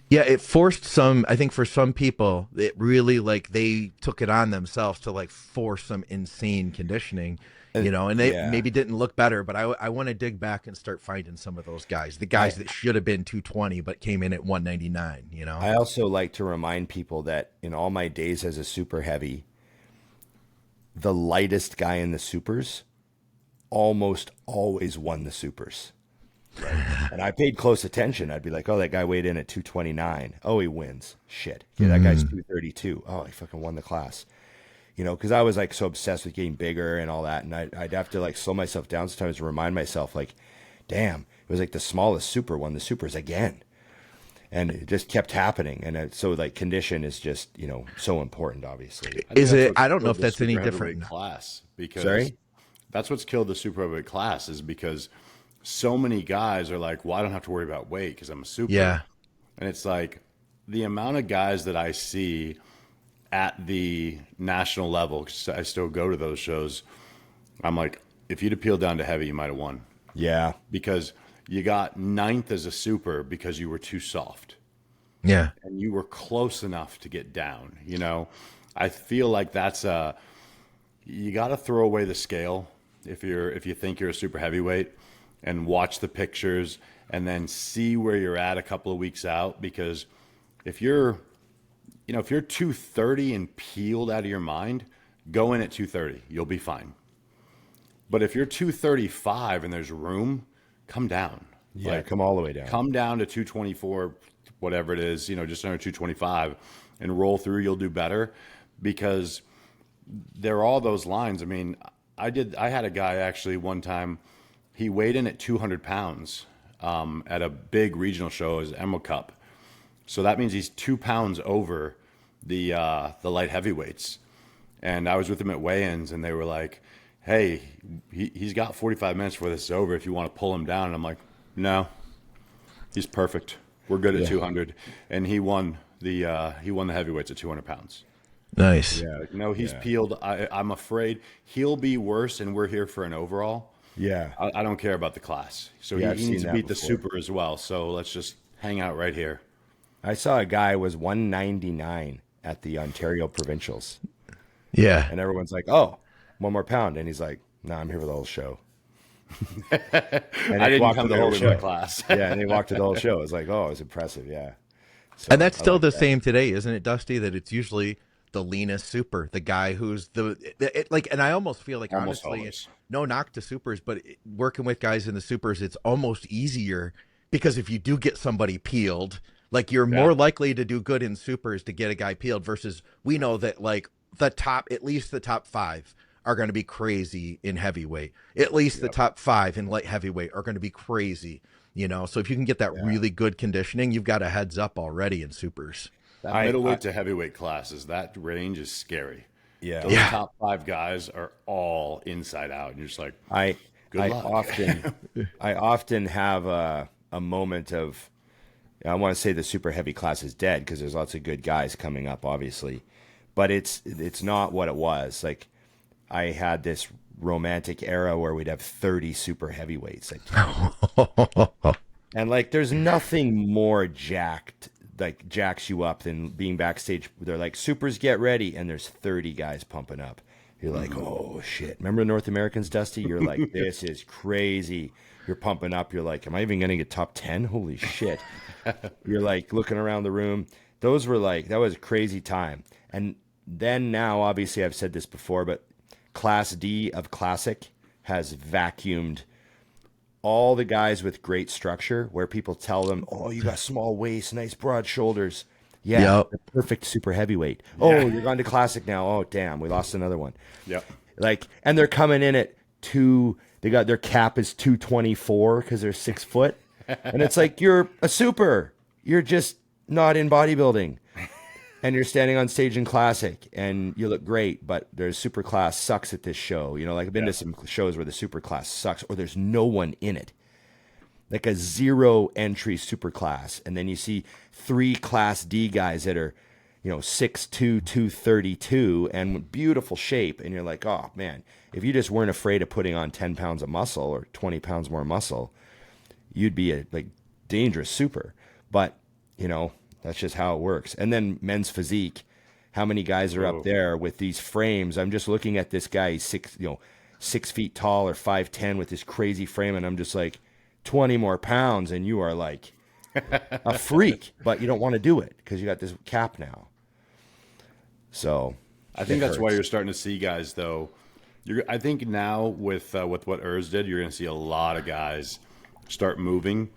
Yeah, it forced I think for some people, it really like they took it on themselves to like force some insane conditioning, and they Yeah. maybe didn't look better, but I want to dig back and start finding some of those guys, the guys that should have been 220 but came in at 199. I also like to remind people that in all my days as a super heavy, the lightest guy in the supers almost always won the supers. Right. And I paid close attention. I'd be like, "Oh, that guy weighed in at 229. Oh, he wins. Shit. Yeah, that guy's 232. Oh, he fucking won the class." Because I was like so obsessed with getting bigger and all that. And I'd have to like slow myself down sometimes to remind myself, like, damn, it was like the smallest super won the supers again. And it just kept happening. And so like condition is just, so important, obviously. I don't know if that's any different class, because Sorry? that's what's killed the super heavyweight class, is because so many guys are like, "Well, I don't have to worry about weight because I'm a super." Yeah. And it's like the amount of guys that I see at the national level, because I still go to those shows, I'm like, if you'd have peeled down to heavy, you might have won. Yeah. Because you got ninth as a super because you were too soft. Yeah. And you were close enough to get down. I feel like you got to throw away the scale if you think you're a super heavyweight, and watch the pictures and then see where you're at a couple of weeks out. Because if you're 230 and peeled out of your mind, go in at 230. You'll be fine. But if you're 235 and there's room, come down. Yeah, come all the way down. Come down to 224, whatever it is, just under 225, and roll through. You'll do better, because there are all those lines. I mean, I had a guy actually one time, he weighed in at 200 pounds at a big regional show as Emerald Cup. So that means he's 2 pounds over the light heavyweights. And I was with him at weigh-ins, and they were like, "Hey, he's got 45 minutes before this is over if you want to pull him down." And I'm like, "No, he's perfect. We're good at 200." And he won the heavyweights at 200 pounds. Nice. Yeah, he's peeled. I'm afraid he'll be worse, and we're here for an overall. Yeah. I don't care about the class. So Yeah, I've he needs seen to that beat the before. super as well. So let's just hang out right here. I saw a guy was 199 at the Ontario Provincials. Yeah. And everyone's like, oh, 1 more pound. And he's like, no, I'm here for the whole show. And I he didn't walked come to the here whole to win show. my class. Yeah, and he walked to the whole show. It was like, oh, it was impressive. Yeah. And So that's I still like the that. same today, isn't it, Dusty? That it's usually the leanest super, the guy who's like, and I almost feel like, Almost honestly, always. no knock to supers, but working with guys in the supers, it's almost easier because if you do get somebody peeled, like you're Yeah. more likely to do good in supers to get a guy peeled versus we know that like the top, at least the top five are going to be crazy in heavyweight. At least the Yep. top five in light heavyweight are going to be crazy. You know, so if you can get that Yeah. really good conditioning, you've got a heads up already in supers. That I middleweight to heavyweight classes, that range is scary. yeah. Those Yeah. top 5 guys are all inside out. And you're just like, I good I luck. often have a moment of, I want to say the super heavy class is dead because there's lots of good guys coming up, obviously, but it's not what it was. Like I had this romantic era where we'd have 30 super heavyweights, and like there's nothing more jacks you up than being backstage. They're like, supers get ready, and there's 30 guys pumping up. You're like, oh shit. Remember the North Americans, Dusty? You're like, this is crazy. You're pumping up. You're like, am I even going to get top 10? Holy shit. You're like looking around the room. Those were like, that was a crazy time. And then now, obviously, I've said this before, but Class D of Classic has vacuumed all the guys with great structure where people tell them, oh, you got small waist, nice broad shoulders. Yeah, Yep. the perfect super heavyweight. Oh, you're going to Classic now. Oh, damn, we lost another one. Yep. Like, and they're coming in at they got their cap is 224 because they're 6 foot. And it's like, you're a super. You're just not in bodybuilding. And you're standing on stage in Classic and you look great, but there's super class sucks at this show. You know, like I've been to some shows where the super class sucks or there's no one in it. Like a 0 entry super class. And then you see 3 Class D guys that are, 6'2", 232 and beautiful shape. And you're like, oh man, if you just weren't afraid of putting on 10 pounds of muscle or 20 pounds more muscle, you'd be a like dangerous super. But, that's just how it works. And then men's physique, how many guys are up there with these frames? I'm just looking at this guy, he's 6 feet tall or 5'10" with this crazy frame. And I'm just like, 20 more pounds and you are like a freak, but you don't want to do it because you got this cap now. So I think that's why you're starting to see guys, though. I think now with what Urs did, you're going to see a lot of guys start moving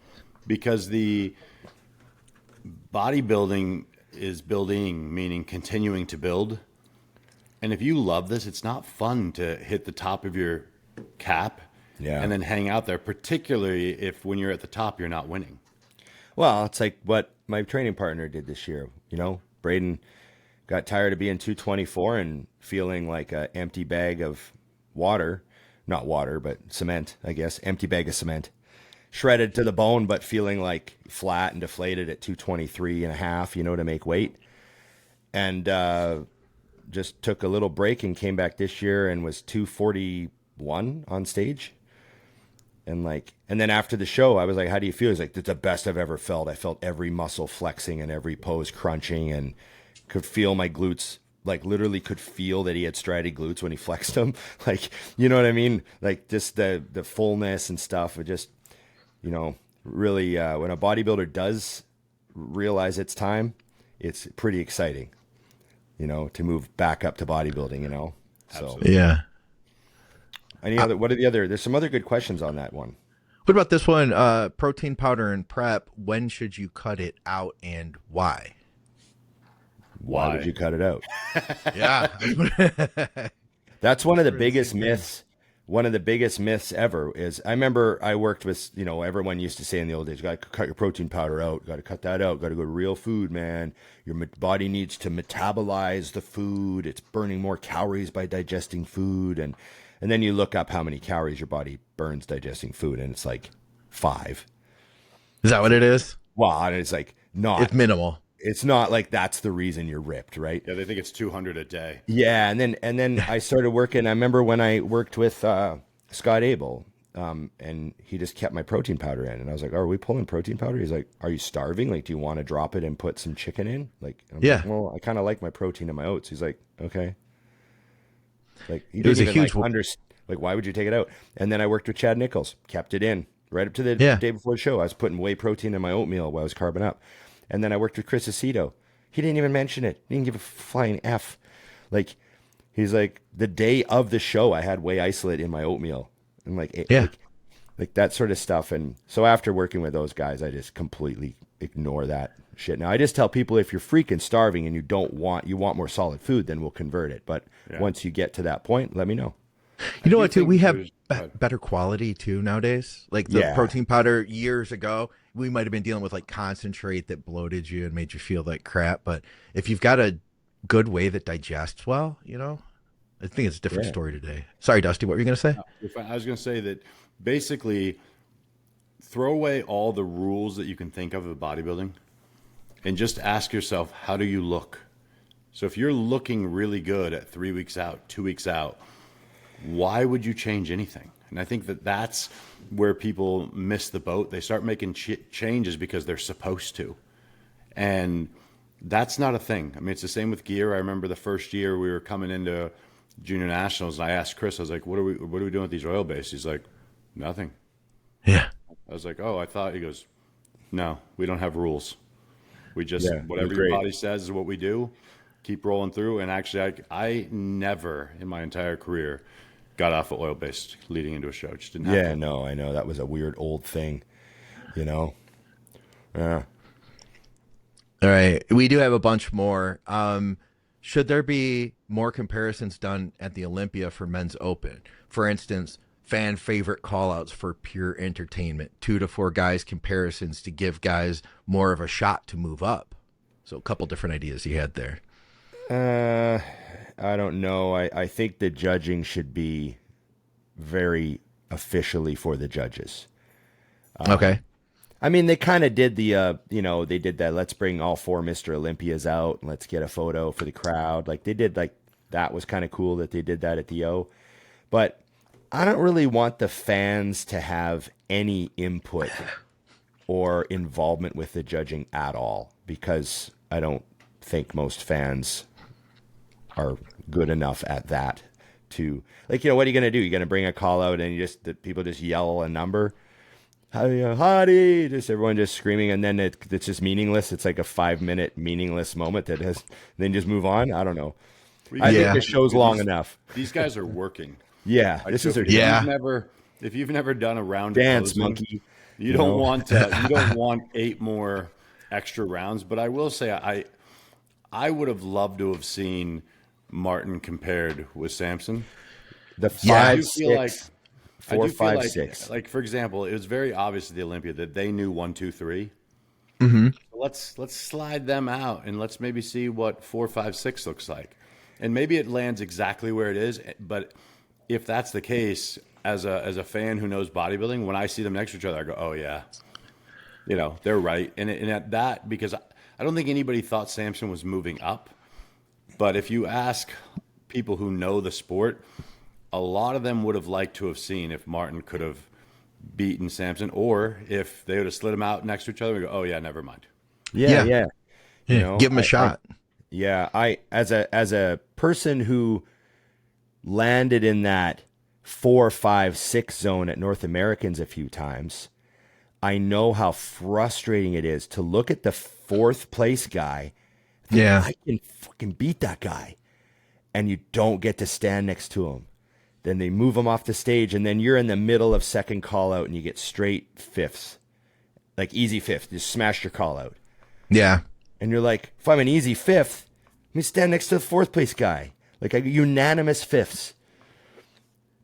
because the bodybuilding is building, meaning continuing to build. And if you love this, it's not fun to hit the top of your cap and then hang out there, particularly if when you're at the top, you're not winning. Well, it's like what my training partner did this year. Braden got tired of being 224 and feeling like an empty bag of water, not water, but cement, I guess, empty bag of cement, shredded to the bone, but feeling like flat and deflated at 223 and a half, to make weight. And just took a little break and came back this year and was 241 on stage. And then after the show, I was like, how do you feel? He's like, it's the best I've ever felt. I felt every muscle flexing and every pose crunching and could feel my glutes, like literally could feel that he had striated glutes when he flexed them. Like, you know what I mean? Like just the fullness and stuff. It just, really, when a bodybuilder does realize it's time, it's pretty exciting, to move back up to bodybuilding, So, Absolutely. Yeah. There's some other good questions on that one. What about this one? Protein powder and prep. When should you cut it out and why? Why would you cut it out? Yeah. That's one of the biggest myths. One of the biggest myths ever is, I remember I worked with, everyone used to say in the old days, got to cut your protein powder out, got to cut that out, got to go to real food, man. Your body needs to metabolize the food. It's burning more calories by digesting food. And then you look up how many calories your body burns digesting food, and it's like 5. Is that what it is? Well, and it's like not. It's minimal. It's not like that's the reason you're ripped, right? Yeah, they think it's 200 a day. Yeah, and then I started working. I remember when I worked with Scott Abel, and he just kept my protein powder in, and I was like, "Oh, are we pulling protein powder?" He's like, "Are you starving? Like, do you want to drop it and put some chicken in?" Like, I'm Yeah. like, well, I kind of like my protein and my oats. He's like, "Okay." Like he It was a didn't even huge like why would you take it out? And then I worked with Chad Nichols, kept it in right up to the Yeah. day before the show. I was putting whey protein in my oatmeal while I was carbing up. And then I worked with Chris Aceto. He didn't even mention it. He didn't give a flying F. Like he's like the day of the show I had whey isolate in my oatmeal. And like that sort of stuff. And so after working with those guys, I just completely ignore that shit. Now I just tell people if you're freaking starving and you want more solid food, then we'll convert it. But once you get to that point, let me know. You know what, too? We have better quality, too, nowadays. Like the protein powder years ago, we might have been dealing with like concentrate that bloated you and made you feel like crap. But if you've got a good whey that digests well, I think it's a different story today. Sorry, Dusty, what were you going to say? I was going to say that basically throw away all the rules that you can think of bodybuilding and just ask yourself, how do you look? So if you're looking really good at 3 weeks out, 2 weeks out, why would you change anything? And I think that that's where people miss the boat. They start making changes because they're supposed to. And that's not a thing. I mean, it's the same with gear. I remember the first year we were coming into Junior Nationals, and I asked Chris, I was like, what are we doing with these oil bases? He's like, nothing. Yeah. I was like, oh, I thought. He goes, no, we don't have rules. We just, whatever your body says is what we do. Keep rolling through. And actually, I never in my entire career got off of oil-based leading into a show. It just didn't happen. Yeah, no, I know. That was a weird old thing, Yeah. All right. We do have a bunch more. Should there be more comparisons done at the Olympia for men's open? For instance, fan favorite callouts for pure entertainment, 2 to 4 guys comparisons to give guys more of a shot to move up. So a couple different ideas he had there. I don't know. I think the judging should be very officially for the judges. Okay. I mean, they kind of did they did that. Let's bring all 4 Mr. Olympias out and let's get a photo for the crowd. Like they did, like that was kind of cool that they did that at the O. But I don't really want the fans to have any input or involvement with the judging at all, because I don't think most fans are good enough at that to, like, what are you going to do? You're going to bring a call out and people just yell a number? Hottie, just everyone just screaming, and then it's just meaningless. It's like a 5-minute meaningless moment that has, then just move on. I don't know. I think the show's long enough. These guys are working. Yeah, this is their If you've never done a round dance of closing, monkey, you don't want 8 more extra rounds. But I will say, I would have loved to have seen Martin compared with Samson. The 5, 6, 4, I 5, like, 6. Like, for example, it was very obvious at the Olympia that they knew 1, 2, 3. Mm-hmm. Let's slide them out and let's maybe see what 4, 5, 6 looks like, and maybe it lands exactly where it is. But if that's the case, as a fan who knows bodybuilding, when I see them next to each other, I go, oh yeah, they're right. And at that, because I don't think anybody thought Samson was moving up, but if you ask people who know the sport, a lot of them would have liked to have seen if Martin could have beaten Samson, or if they would have slid him out next to each other. We go, oh yeah, never mind. Yeah. Give him a shot. I as a person who landed in that 4, 5, 6 zone at North Americans a few times, I know how frustrating it is to look at the 4th place guy. I can fucking beat that guy, and you don't get to stand next to him. Then they move him off the stage, and then you're in the middle of second call out, and you get straight 5ths, like easy 5th. Just smash your call out. Yeah. And you're like, if I'm an easy 5th, let me stand next to the 4th place guy. Like a unanimous 5ths.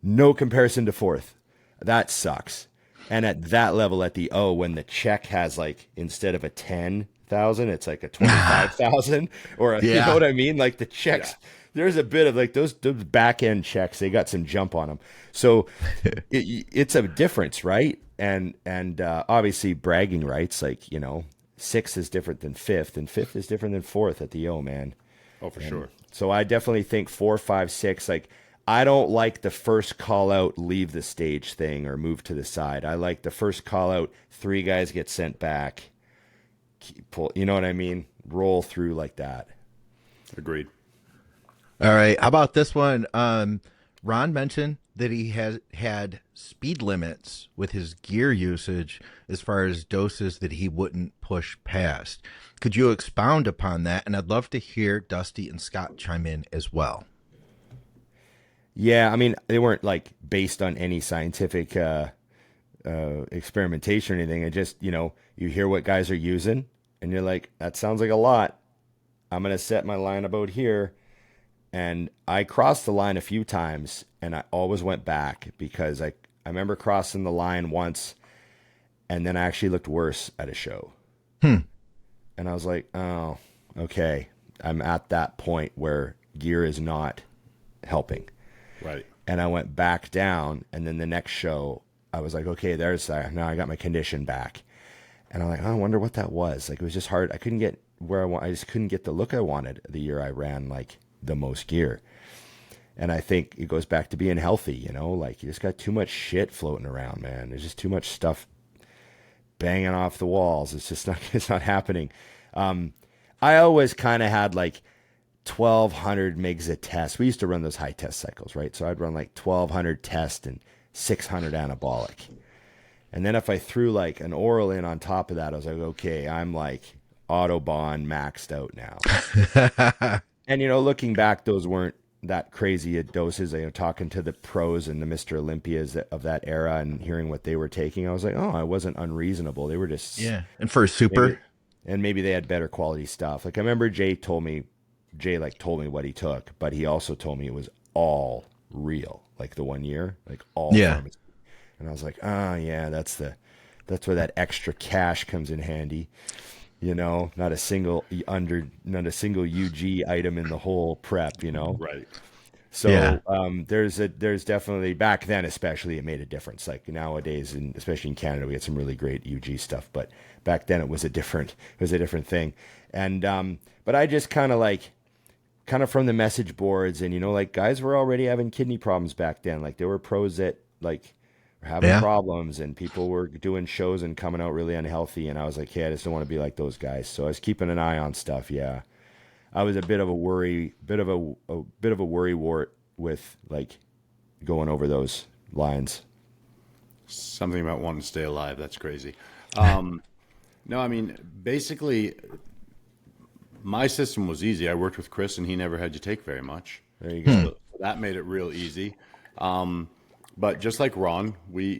No comparison to 4th. That sucks. And at that level, at the O, when the check has, like, instead of a 10,000, it's like a 25,000, or you know what I mean? Like the checks, there's a bit of like those back end checks. They got some jump on them. So it's a difference, right? And obviously bragging rights, like, 6th is different than 5th, and 5th is different than 4th at the O, man. Oh, for sure. So I definitely think 4, 5, 6, like, I don't like the first call out, leave the stage thing or move to the side. I like the first call out, 3 guys get sent back. Pull, you know what I mean? Roll through like that. Agreed. All right. How about this one? Ron mentioned that he has had speed limits with his gear usage as far as doses that he wouldn't push past. Could you expound upon that? And I'd love to hear Dusty and Scott chime in as well. Yeah, I mean, they weren't like based on any scientific experimentation or anything. It just, you hear what guys are using and you're like, that sounds like a lot. I'm going to set my line about here. And I crossed the line a few times and I always went back because I remember crossing the line once and then I actually looked worse at a show. And I was like, oh, okay. I'm at that point where gear is not helping. Right. And I went back down, and then the next show, I was like, okay, now I got my condition back. And I'm like, oh, I wonder what that was. Like, it was just hard. I couldn't get I just couldn't get the look I wanted the year I ran like the most gear. And I think it goes back to being healthy, like you just got too much shit floating around, man. There's just too much stuff banging off the walls. It's not happening. I always kind of had like 1,200 megs a test. We used to run those high test cycles, right? So I'd run like 1,200 test and 600 anabolic. And then if I threw like an oral in on top of that, I was like, okay, I'm like Autobahn maxed out now. And, looking back, those weren't that crazy at doses. Talking to the pros and the Mr. Olympias of that era and hearing what they were taking, I was like, oh, I wasn't unreasonable. They were just... Yeah. And for a super... Maybe they had better quality stuff. Like I remember Jay told me what he took, but he also told me it was all real, like the 1 year, like all pharmacy. And I was like, yeah, that's where that extra cash comes in handy. Not a single UG item in the whole prep, Right. So there's definitely, back then especially, it made a difference. Like nowadays, and especially in Canada, we had some really great UG stuff, but back then it was a different thing. And but I just kind of from the message boards, and like guys were already having kidney problems back then. Like there were pros that like were having problems, and people were doing shows and coming out really unhealthy. And I was like, hey, I just don't want to be like those guys. So I was keeping an eye on stuff. Yeah. I was a bit of a worry wart with like going over those lines. Something about wanting to stay alive. That's crazy. No, I mean, basically my system was easy. I worked with Chris and he never had you take very much. There you go. So that made it real easy. But just like Ron, we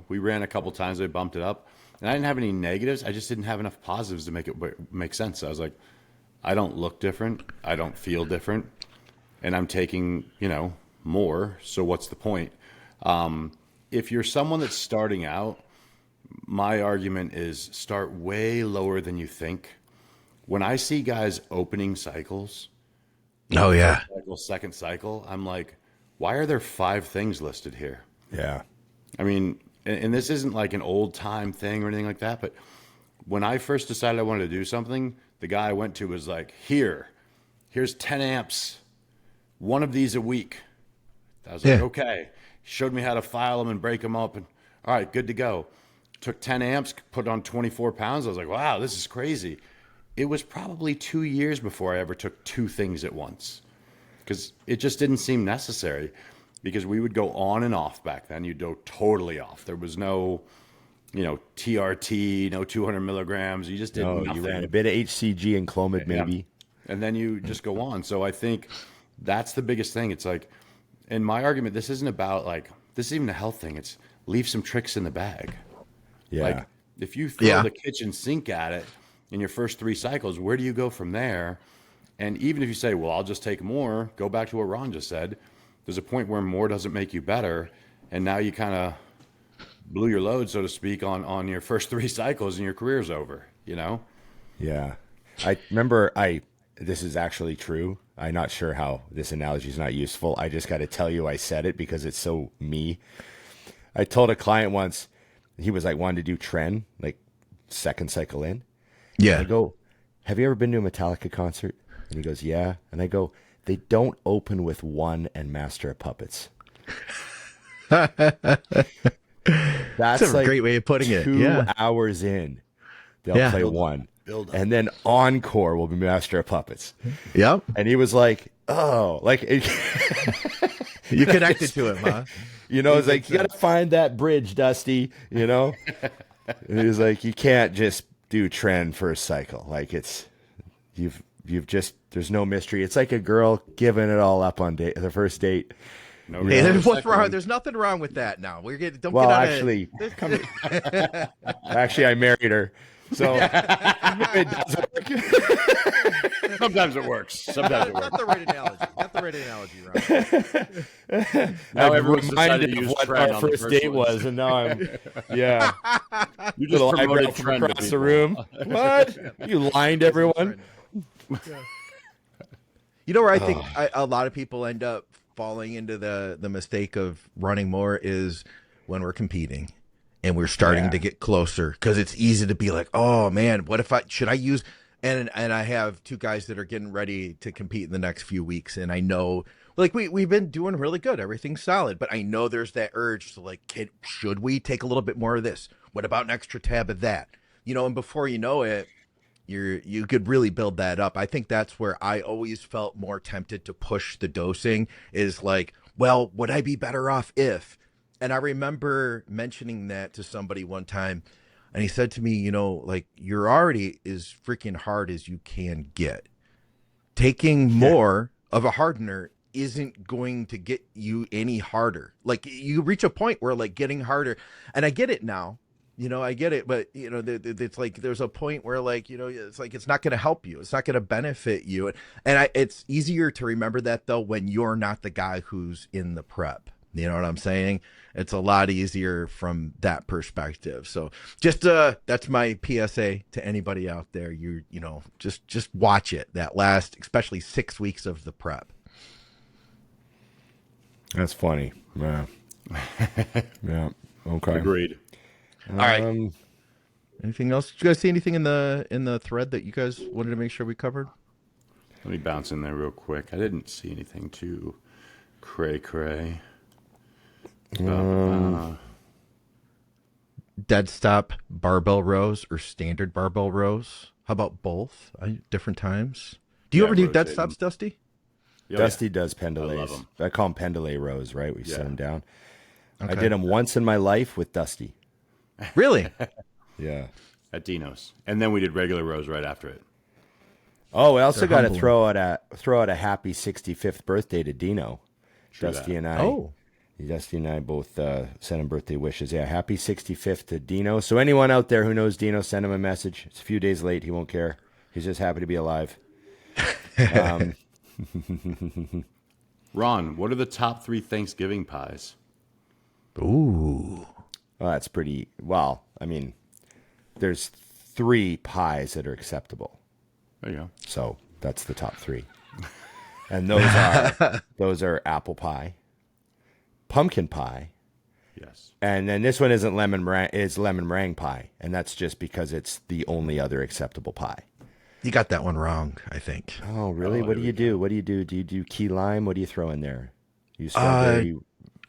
ran a couple times. I bumped it up and I didn't have any negatives. I just didn't have enough positives to make it make sense. I was like, I don't look different. I don't feel different. And I'm taking, more. So what's the point? If you're someone that's starting out, my argument is start way lower than you think. When I see guys opening cycles, second cycle, I'm like, why are there 5 things listed here? Yeah. I mean, and this isn't like an old time thing or anything like that, but when I first decided I wanted to do something, the guy I went to was like, here's 10 amps, one of these a week. I was like, okay. Showed me how to file them and break them up. And all right, good to go. Took 10 amps, put on 24 pounds. I was like, wow, this is crazy. It was probably 2 years before I ever took 2 things at once because it just didn't seem necessary because we would go on and off back then. You'd go totally off. There was no... TRT, no 200 milligrams. You just did nothing. You ran a bit of HCG and Clomid maybe. And then you just go on. So I think that's the biggest thing. It's like, in my argument, this isn't about this isn't even a health thing. It's leave some tricks in the bag. Yeah. Like if you throw the kitchen sink at it in your first 3 cycles, where do you go from there? And even if you say, well, I'll just take more, go back to what Ron just said. There's a point where more doesn't make you better. And now you kind of blew your load, so to speak, on your first 3 cycles and your career's over, Yeah. I remember this is actually true. I'm not sure how this analogy is not useful. I just got to tell you I said it because it's so me. I told a client once, he was like wanting to do trend, like second cycle in. Yeah. I go, have you ever been to a Metallica concert? And he goes, yeah. And I go, they don't open with One and Master of Puppets. That's a great way of putting it. 2 hours in, they'll play One. And then encore will be Master of Puppets. Yep. And he was like, oh, like You connected to him, huh? you know, it's like you got to find that bridge, Dusty. You know, and he's like, you can't just do trend first cycle. Like you've just there's no mystery. It's like a girl giving it all up on the first date. No, Hey, what's wrong? There's nothing wrong with that. Now don't well, get on actually, actually, I married her, so it does work. Sometimes it works. Sometimes it works. Not the right analogy. Not the right analogy, Ron. Now I'm everyone's decided reminded to of use what trend our on the first first date ones. was, and now I'm yeah. You just Little promoted eyebrow from trend to across the people. room. What? You lying to everyone? You know where I think a lot of people end up falling into the mistake of running more is when we're competing and we're starting to get closer, because it's easy to be like, oh man, what if I use, and I have two guys that are getting ready to compete in the next few weeks, and I know like we've been doing really good, everything's solid, but I know there's that urge to like, should we take a little bit more of this? What about an extra tab of that? You know, and before you know it, you could really build that up. I think that's where I always felt more tempted to push the dosing, is like, well, would I be better off if? And I remember mentioning that to somebody one time, and he said to me, you know, like, you're already as freaking hard as you can get. Taking more of a hardener isn't going to get you any harder. Like, you reach a point where like getting harder, and I get it now. You know, I get it, but you know, it's like there's a point where, like, you know, it's like it's not going to help you. It's not going to benefit you, and it's easier to remember that though when you're not the guy who's in the prep. You know what I'm saying? It's a lot easier from that perspective. So just that's my PSA to anybody out there. You know, just watch it, that last, especially 6 weeks of the prep. That's funny. Yeah. Yeah. Okay. Agreed. All right. Anything else? Did you guys see anything in the thread that you guys wanted to make sure we covered? Let me bounce in there real quick. I didn't see anything too cray. Dead stop barbell rows or standard barbell rows? How about both? Different times? Do you ever do dead stops, Dusty? Dusty does pendulays. I call them pendulay rows, right? We set them down. Okay. I did them once in my life with Dusty. Really? Yeah. At Dino's, and then we did regular rows right after it. Oh, we also got to throw out a happy 65th birthday to Dino. Dusty and I both sent him birthday wishes. Yeah, happy 65th to Dino. So anyone out there who knows Dino, send him a message. It's a few days late. He won't care. He's just happy to be alive. Ron, what are the top 3 Thanksgiving pies? Ooh. Well, that's pretty, well, I mean, there's 3 pies that are acceptable. There you go. So that's the top 3. And those are apple pie, pumpkin pie. Yes. And then this one isn't lemon meringue pie. And that's just because it's the only other acceptable pie. You got that one wrong, I think. Oh, really? What do you do? What do you do? Do you do key lime? What do you throw in there? You strawberry?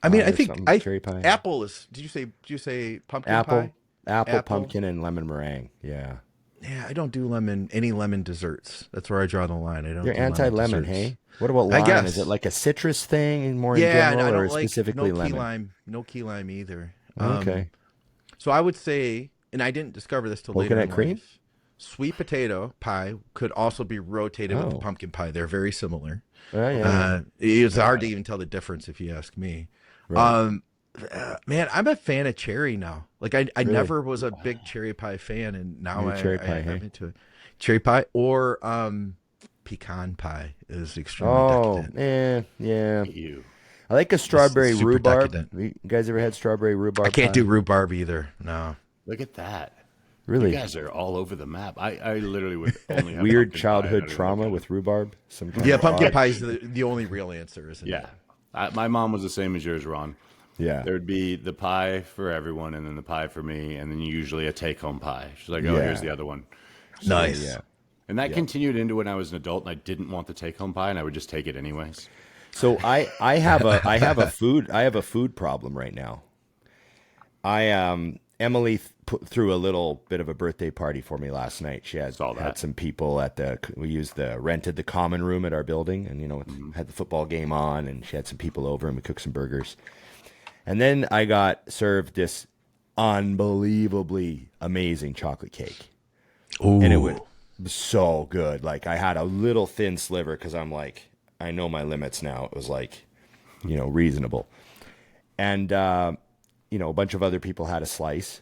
I mean, I think cherry pie. Apple is. Did you say pumpkin apple, pie? Apple, pumpkin, and lemon meringue. Yeah. Yeah, I don't do any lemon desserts. That's where I draw the line. I don't. You're do anti-lemon, hey? What about lime? I guess. Is it like a citrus thing more in general, I don't or like specifically no lemon? Key lime, no key lime either. Okay. So I would say, and I didn't discover this till later. Coconut cream? Life, sweet potato pie could also be rotated with the pumpkin pie. They're very similar. It's hard to even tell the difference if you ask me. Right. Man, I'm a fan of cherry now. Like I really? Never was a big cherry pie fan, and now I'm into it. Cherry pie or pecan pie is extremely decadent. Yeah. I like a strawberry rhubarb. Decadent. You guys ever had strawberry rhubarb? I can't do rhubarb either. No. Look at that. Really? You guys are all over the map. I literally would only have weird childhood trauma with rhubarb. Pumpkin pie is the only real answer, isn't it? Yeah. My mom was the same as yours, Ron. Yeah. There would be the pie for everyone, and then the pie for me, and then usually a take-home pie. She's like, here's the other one. So, nice. Yeah. And that continued into when I was an adult, and I didn't want the take-home pie, and I would just take it anyways. So I have a food problem right now. And Emily threw a little bit of a birthday party for me last night. She had some people rented the common room at our building, and had the football game on, and she had some people over, and we cooked some burgers. And then I got served this unbelievably amazing chocolate cake. Ooh. And it was so good. Like, I had a little thin sliver because I'm like, I know my limits now. It was like, reasonable. And, a bunch of other people had a slice.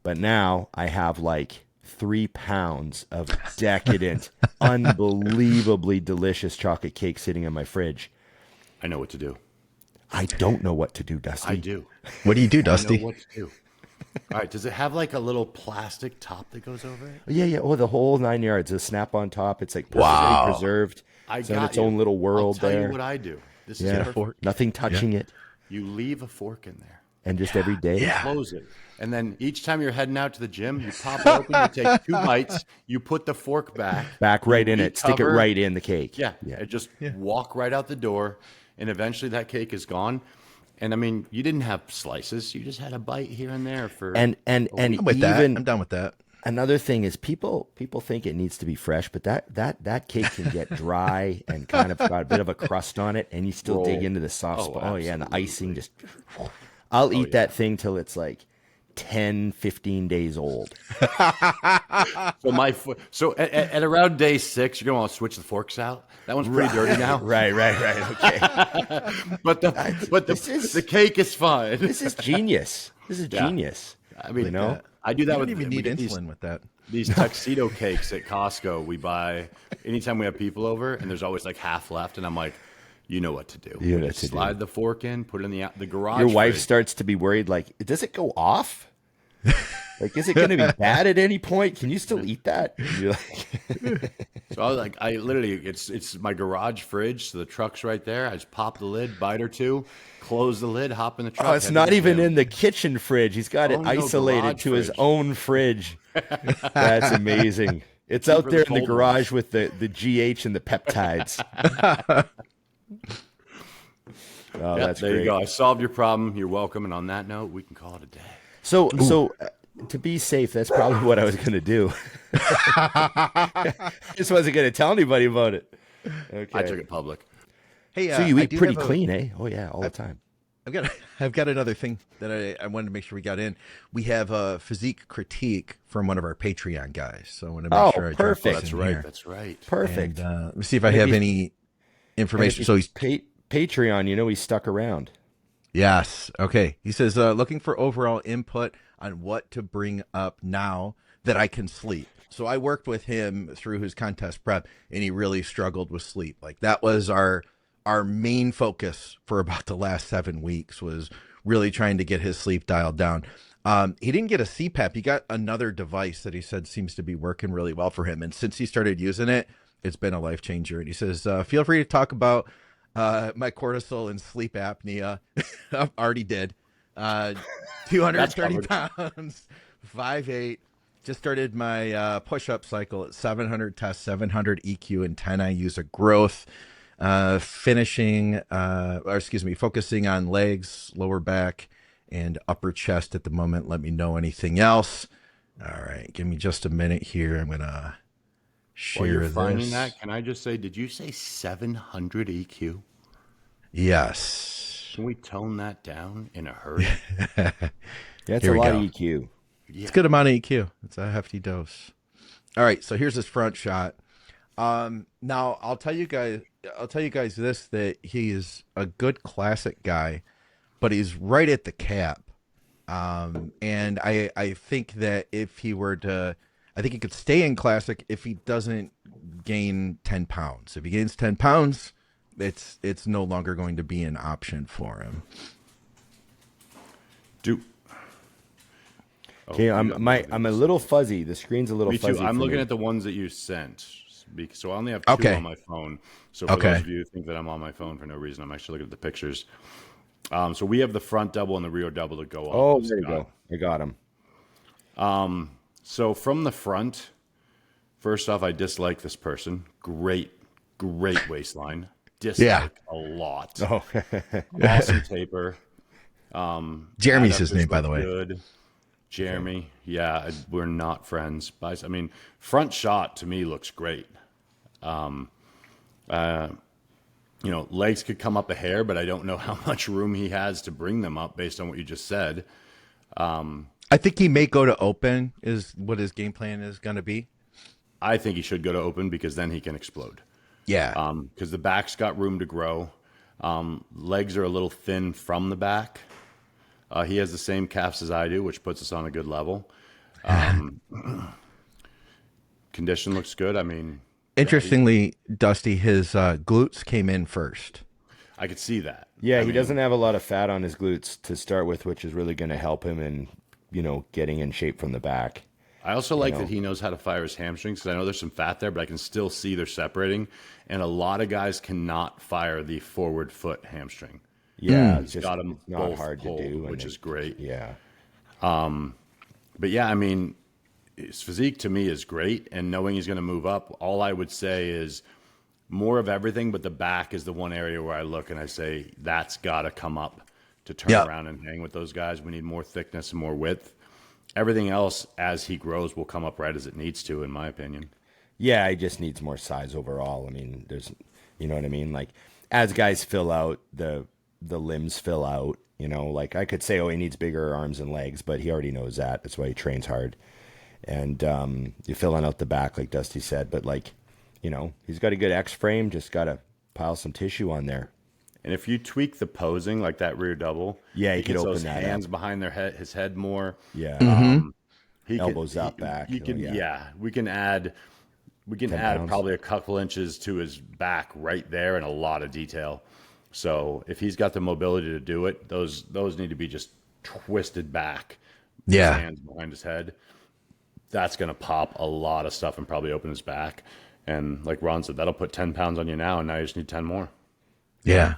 But now I have like 3 pounds of decadent, unbelievably delicious chocolate cake sitting in my fridge. I know what to do. I don't know what to do, Dusty. I do. What do you do, Dusty? I know what to do. All right. Does it have like a little plastic top that goes over it? Yeah. Oh, the whole 9 yards. A snap-on top. It's like perfectly preserved. It's in its own little world there. I'll tell you what I do. This is perfect. Nothing touching it. You leave a fork in there. And just every day? Close it. And then each time you're heading out to the gym, you pop it open, you take 2 bites, you put the fork back. Back right in it. Stick it right in the cake. Yeah. Just walk right out the door, and eventually that cake is gone. And I mean, you didn't have slices. You just had a bite here and there for and I'm with that. I'm done with that. Another thing is people think it needs to be fresh, but that cake can get dry and kind of got a bit of a crust on it, and you still dig into the soft spot. Oh yeah, and the icing just. I'll eat that thing till it's like 10, 15 days old. So at around day 6, you're gonna want to switch the forks out. That one's pretty dirty now. Right. Okay. but the cake is fine. This is genius. This is genius. I mean, I do You that don't with even need insulin with that. These tuxedo cakes at Costco. We buy anytime we have people over, and there's always like half left, and I'm like, you know what to do. You know what to slide the fork in, put it in the garage. Your wife fridge. starts to be worried, like, does it go off? Like, is it going to be bad at any point? Can you still eat that? And you're like, So I literally, it's my garage fridge. So the truck's right there. I just pop the lid, bite or two, close the lid, hop in the truck. oh, it's not even in the kitchen fridge. He's got it isolated to his own fridge. That's amazing. It's out there in the garage with the GH and the peptides. Oh, that's there great. you go. I solved your problem. You're welcome. And on that note, we can call it a day. So to be safe, that's probably what I was going to do. Just wasn't going to tell anybody about it. Okay. I took it public. Hey, so you eat pretty clean, eh? Oh yeah, all the time. I've got another thing that I wanted to make sure we got in. We have a physique critique from one of our Patreon guys. So I want to make sure I drop this perfect. in here. That's right. Perfect. And, let me see if I have any information. So he's Patreon. He's stuck around. Yes. Okay. He says, looking for overall input on what to bring up now that I can sleep. So I worked with him through his contest prep, and he really struggled with sleep. Like, that was our main focus for about the last 7 weeks, was really trying to get his sleep dialed down. He didn't get a CPAP. He got another device that he said seems to be working really well for him. And since he started using it, it's been a life changer. And he says, feel free to talk about my cortisol and sleep apnea. I already did. 230 pounds, 5'8". Just started my push-up cycle at 700 tests, 700 EQ, and 10 IUs of growth. Focusing on legs, lower back, and upper chest at the moment. Let me know anything else. All right, give me just a minute here. I'm gonna share While you're this. finding that, can I just say, did you say 700 EQ? Yes. Can we tone that down in a hurry? That's Here a we lot go. of EQ. Yeah. It's a good amount of EQ. It's a hefty dose. All right, so here's his front shot. Now I'll tell you guys this, that he is a good classic guy, but he's right at the cap. And I think that if he were to, I think he could stay in classic if he doesn't gain 10 pounds. If he gains 10 pounds, it's no longer going to be an option for him. Okay, I'm a little fuzzy. The screen's a little Me fuzzy. too. I'm looking at the ones that you sent. So I only have two on my phone. So for those of you who think that I'm on my phone for no reason, I'm actually looking at the pictures. So we have the front double and the rear double to go up. Oh, there you go. I got him. So from the front, first off, I dislike this person. Great waistline. Dislike a lot. Oh, Awesome taper. Jeremy's his name, by the way. Good. Jeremy, yeah, we're not friends. I mean, front shot to me looks great. Legs could come up a hair, but I don't know how much room he has to bring them up based on what you just said. I think he may go to open is what his game plan is going to be. I think he should go to open because then he can explode. Yeah. Because the back's got room to grow. Legs are a little thin from the back. He has the same calves as I do, which puts us on a good level. Condition looks good. I mean, interestingly, Dusty, his glutes came in first. I could see that. Yeah, he doesn't have a lot of fat on his glutes to start with, which is really going to help him in, getting in shape from the back. I also like that he knows how to fire his hamstrings because I know there's some fat there, but I can still see they're separating. And a lot of guys cannot fire the forward foot hamstring. Yeah, he's got them not both hard pulled, to do, which is great. Yeah. But yeah, I mean, his physique to me is great. And knowing he's going to move up, all I would say is more of everything, but the back is the one area where I look and I say, that's got to come up to turn around and hang with those guys. We need more thickness and more width. Everything else, as he grows, will come up right as it needs to, in my opinion. Yeah, he just needs more size overall. I mean, you know what I mean? Like, as guys fill out, the limbs fill out, like I could say, he needs bigger arms and legs, but he already knows that. That's why he trains hard. And you're filling out the back, like Dusty said, but he's got a good X frame, just got to pile some tissue on there. And if you tweak the posing like that rear double, he could open those that hands up behind his head more. Yeah, He elbows up back. We can add probably a couple inches to his back right there and a lot of detail. So if he's got the mobility to do it, those need to be just twisted back. Yeah, his hands behind his head. That's going to pop a lot of stuff and probably open his back. And like Ron said, that'll put 10 pounds on you now, and now you just need 10 more. Yeah.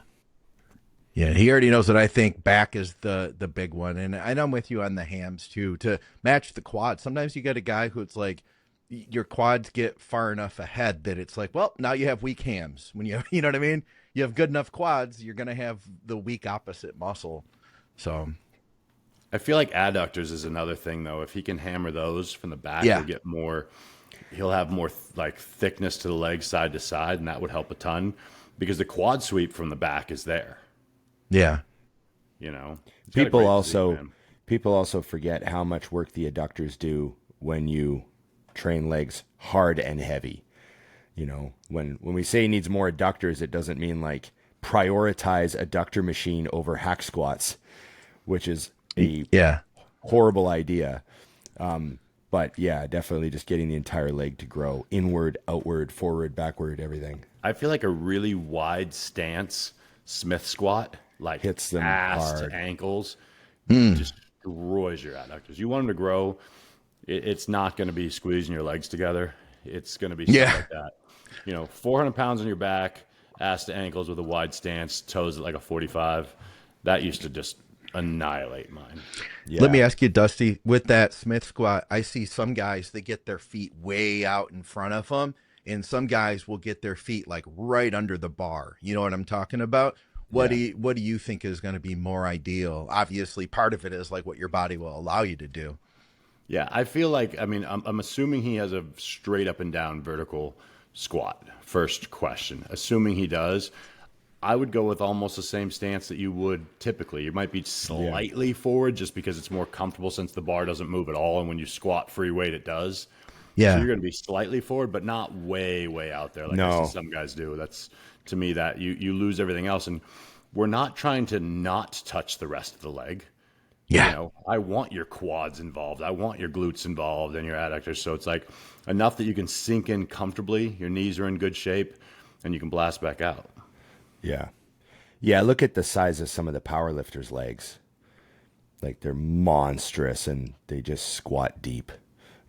Yeah, he already knows that I think back is the big one. And I'm with you on the hams, too, to match the quads. Sometimes you get a guy who it's like your quads get far enough ahead that it's like, well, now you have weak hams. When you know what I mean? You have good enough quads, you're going to have the weak opposite muscle. So I feel like adductors is another thing, though. If he can hammer those from the back, he'll have more like thickness to the legs side to side, and that would help a ton because the quad sweep from the back is there. Yeah. People also forget how much work the adductors do when you train legs hard and heavy. When we say he needs more adductors, it doesn't mean like prioritize adductor machine over hack squats, which is a horrible idea. But yeah, definitely just getting the entire leg to grow inward, outward, forward, backward, everything. I feel like a really wide stance Smith squat, like hits them ass hard. to ankles, destroys your adductors. You want them to grow. It's not going to be squeezing your legs together. It's going to be stuff like that. 400 pounds on your back, ass to ankles with a wide stance, toes at like a 45. That used to just annihilate mine. Yeah. Let me ask you, Dusty, with that Smith squat, I see some guys, they get their feet way out in front of them, and some guys will get their feet like right under the bar. You know what I'm talking about? What do you think is going to be more ideal? Obviously, part of it is like what your body will allow you to do. Yeah, I feel like, I'm assuming he has a straight up and down vertical squat. First question. Assuming he does, I would go with almost the same stance that you would typically. You might be slightly forward just because it's more comfortable since the bar doesn't move at all. And when you squat free weight, it does. Yeah. So you're going to be slightly forward, but not way, way out there like I see some guys do. That's, to me, that you lose everything else. And we're not trying to not touch the rest of the leg. Yeah. I want your quads involved. I want your glutes involved and your adductors. So it's like enough that you can sink in comfortably. Your knees are in good shape and you can blast back out. Yeah. Yeah. Look at the size of some of the power lifters' legs. Like they're monstrous and they just squat deep,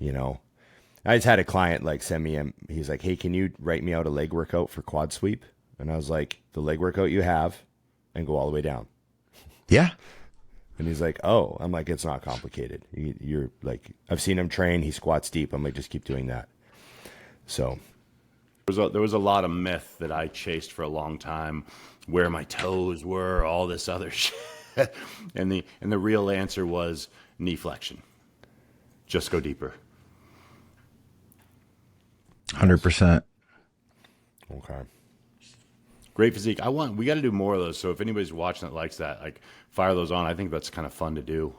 I just had a client like send me he's like, hey, can you write me out a leg workout for quad sweep? And I was like, the leg workout you have and go all the way down. Yeah. And he's like, oh, I'm like, it's not complicated. You're like, I've seen him train. He squats deep. I'm like, just keep doing that. So there was a lot of myth that I chased for a long time, where my toes were, all this other shit. And the real answer was knee flexion. just go deeper. 100%. Okay. Great physique. We got to do more of those. So if anybody's watching that likes that, like fire those on. I think that's kind of fun to do.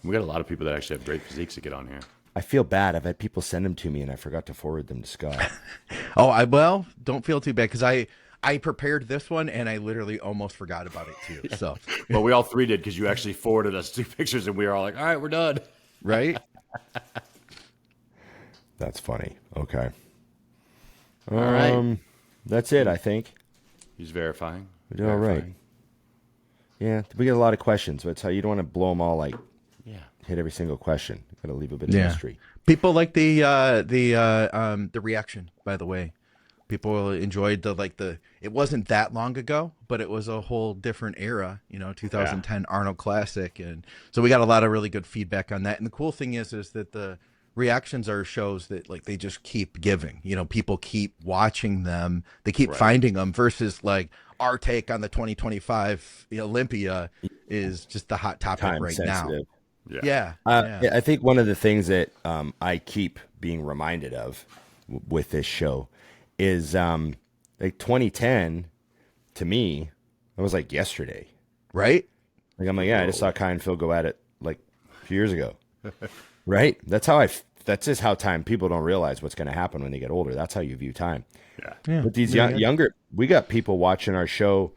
We got a lot of people that actually have great physiques to get on here. I feel bad. I've had people send them to me and I forgot to forward them to Scott. Well, don't feel too bad because I prepared this one and I literally almost forgot about it too. So, well, we all three did because you actually forwarded us 2 pictures and we were all like, all right, we're done. Right? That's funny. Okay. All right. That's it, I think. He's verifying. We did all right. Yeah, we get a lot of questions, but it's how you don't want to blow them all hit every single question. Got to leave a bit of mystery. People like the reaction, by the way. People enjoyed it wasn't that long ago, but it was a whole different era, 2010 Arnold Classic. And so we got a lot of really good feedback on that. And the cool thing is that the reactions are shows that they just keep giving, people keep watching them. They keep finding them versus our take on the 2025 Olympia is just the hot topic Time right sensitive. now. Yeah. I think one of the things that I keep being reminded of with this show is 2010 to me, it was like yesterday. Right? I'm like, I just saw Kai and Phil go at it like a few years ago. Right? That's just how time, people don't realize what's going to happen when they get older. That's how you view time. Yeah. But these younger, we got people watching our show,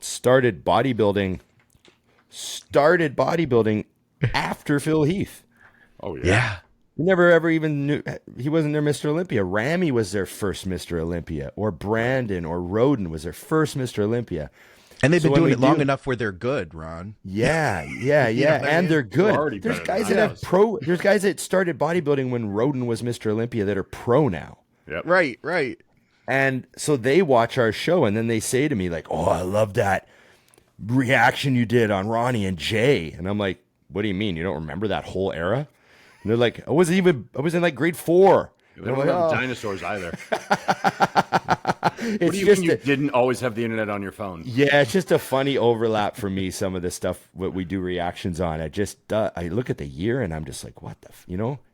started bodybuilding after Phil Heath. Oh, yeah. Yeah. We never ever even knew he wasn't their Mr. Olympia. Ramy was their first Mr. Olympia, or Brandon or Roden was their first Mr. Olympia. And they've been doing it long enough where they're good, Ron. Yeah. And they're good. There's guys that have there's guys that started bodybuilding when Roden was Mr. Olympia that are pro now. Yep. Right. And so they watch our show and then they say to me oh, I love that reaction you did on Ronnie and Jay. And I'm like, what do you mean? You don't remember that whole era? And they're like, I was in grade 4. They don't remember dinosaurs either. What do you mean you didn't always have the internet on your phone? Yeah, it's just a funny overlap for me, some of the stuff what we do reactions on. I look at the year and I'm just like, what the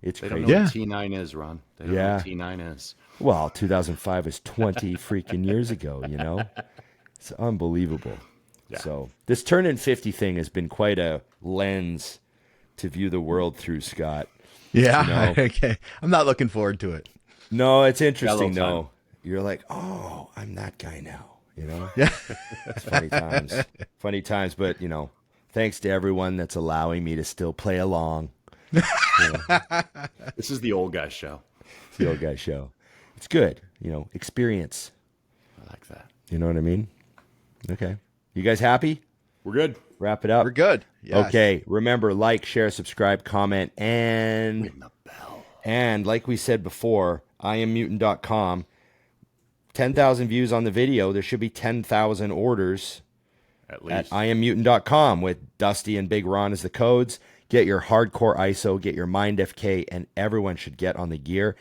it's they crazy. Don't know what T9 is, Ron. They don't know what T9 is. Well, 2005 is 20 freaking years ago, It's unbelievable. Yeah. So this turning 50 thing has been quite a lens to view the world through, Scott. Yeah. Okay. I'm not looking forward to it. No, it's interesting though. You're like, oh, I'm that guy now, Yeah. It's funny times, but thanks to everyone that's allowing me to still play along. This is the old guy show. It's the old guy show. It's good, experience. I like that. You know what I mean? Okay. You guys happy? We're good. Wrap it up. We're good. Yes. Okay. Remember, like, share, subscribe, comment, and ring the bell. And like we said before, IamMutant.com. 10,000 views on the video. There should be 10,000 orders at least at IamMutant.com with Dusty and Big Ron as the codes. Get your hardcore ISO, get your Mindfk, and everyone should get on the gear.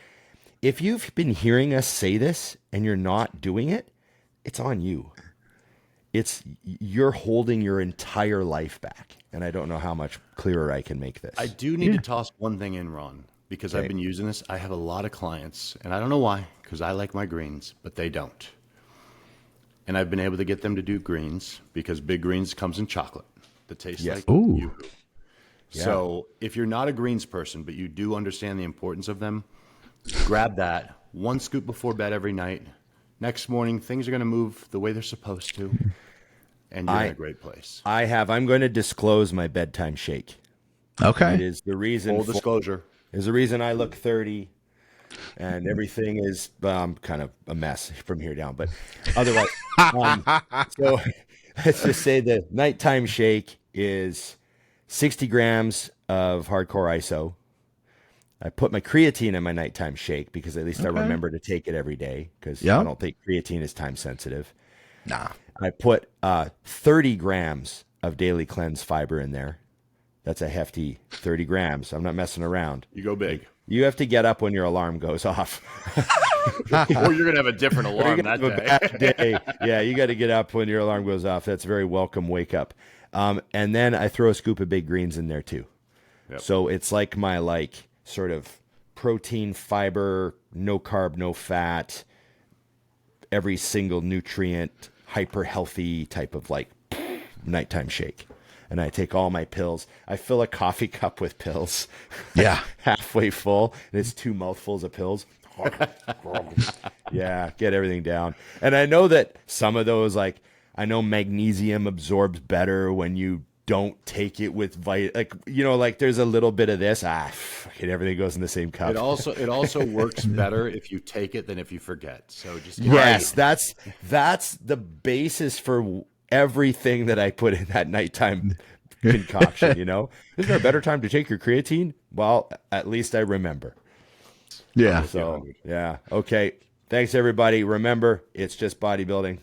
If you've been hearing us say this and you're not doing it, it's on you. You're holding your entire life back. And I don't know how much clearer I can make this. I do need to toss one thing in, Ron, because I've been using this. I have a lot of clients, and I don't know why, because I like my greens, but they don't. And I've been able to get them to do greens because Big Greens comes in chocolate that tastes like you. Yeah. So if you're not a greens person, but you do understand the importance of them, grab that. 1 scoop before bed every night. Next morning, things are going to move the way they're supposed to. And you're in a great place. I'm going to disclose my bedtime shake. Okay. It is the reason. Full disclosure. Is the reason I look 30 and everything is kind of a mess from here down. But otherwise, so let's just say the nighttime shake is 60 grams of hardcore ISO. I put my creatine in my nighttime shake because at least I remember to take it every day because I don't think creatine is time sensitive. Nah. I put 30 grams of daily cleanse fiber in there. That's a hefty 30 grams. I'm not messing around. You go big. You have to get up when your alarm goes off. Or you're going to have a different alarm that day. Bad day. Yeah, you got to get up when your alarm goes off. That's a very welcome wake up. And then I throw a scoop of Big Greens in there too. Yep. So it's like my sort of protein, fiber, no carb, no fat, every single nutrient, hyper healthy type of like nighttime shake. And I take all my pills. I fill a coffee cup with pills. Yeah. Halfway full. And it's 2 mouthfuls of pills. Yeah, get everything down. And I know that some of those, like, I know magnesium absorbs better when you don't take it with like, you know, like there's a little bit of this. Fuck it, everything goes in the same cup. It also works better if you take it than if you forget. So just yes, that's the basis for everything that I put in that nighttime concoction. You know, isn't there a better time to take your creatine? Well, at least I remember. Yeah. So yeah, okay. Thanks everybody. Remember, it's just bodybuilding.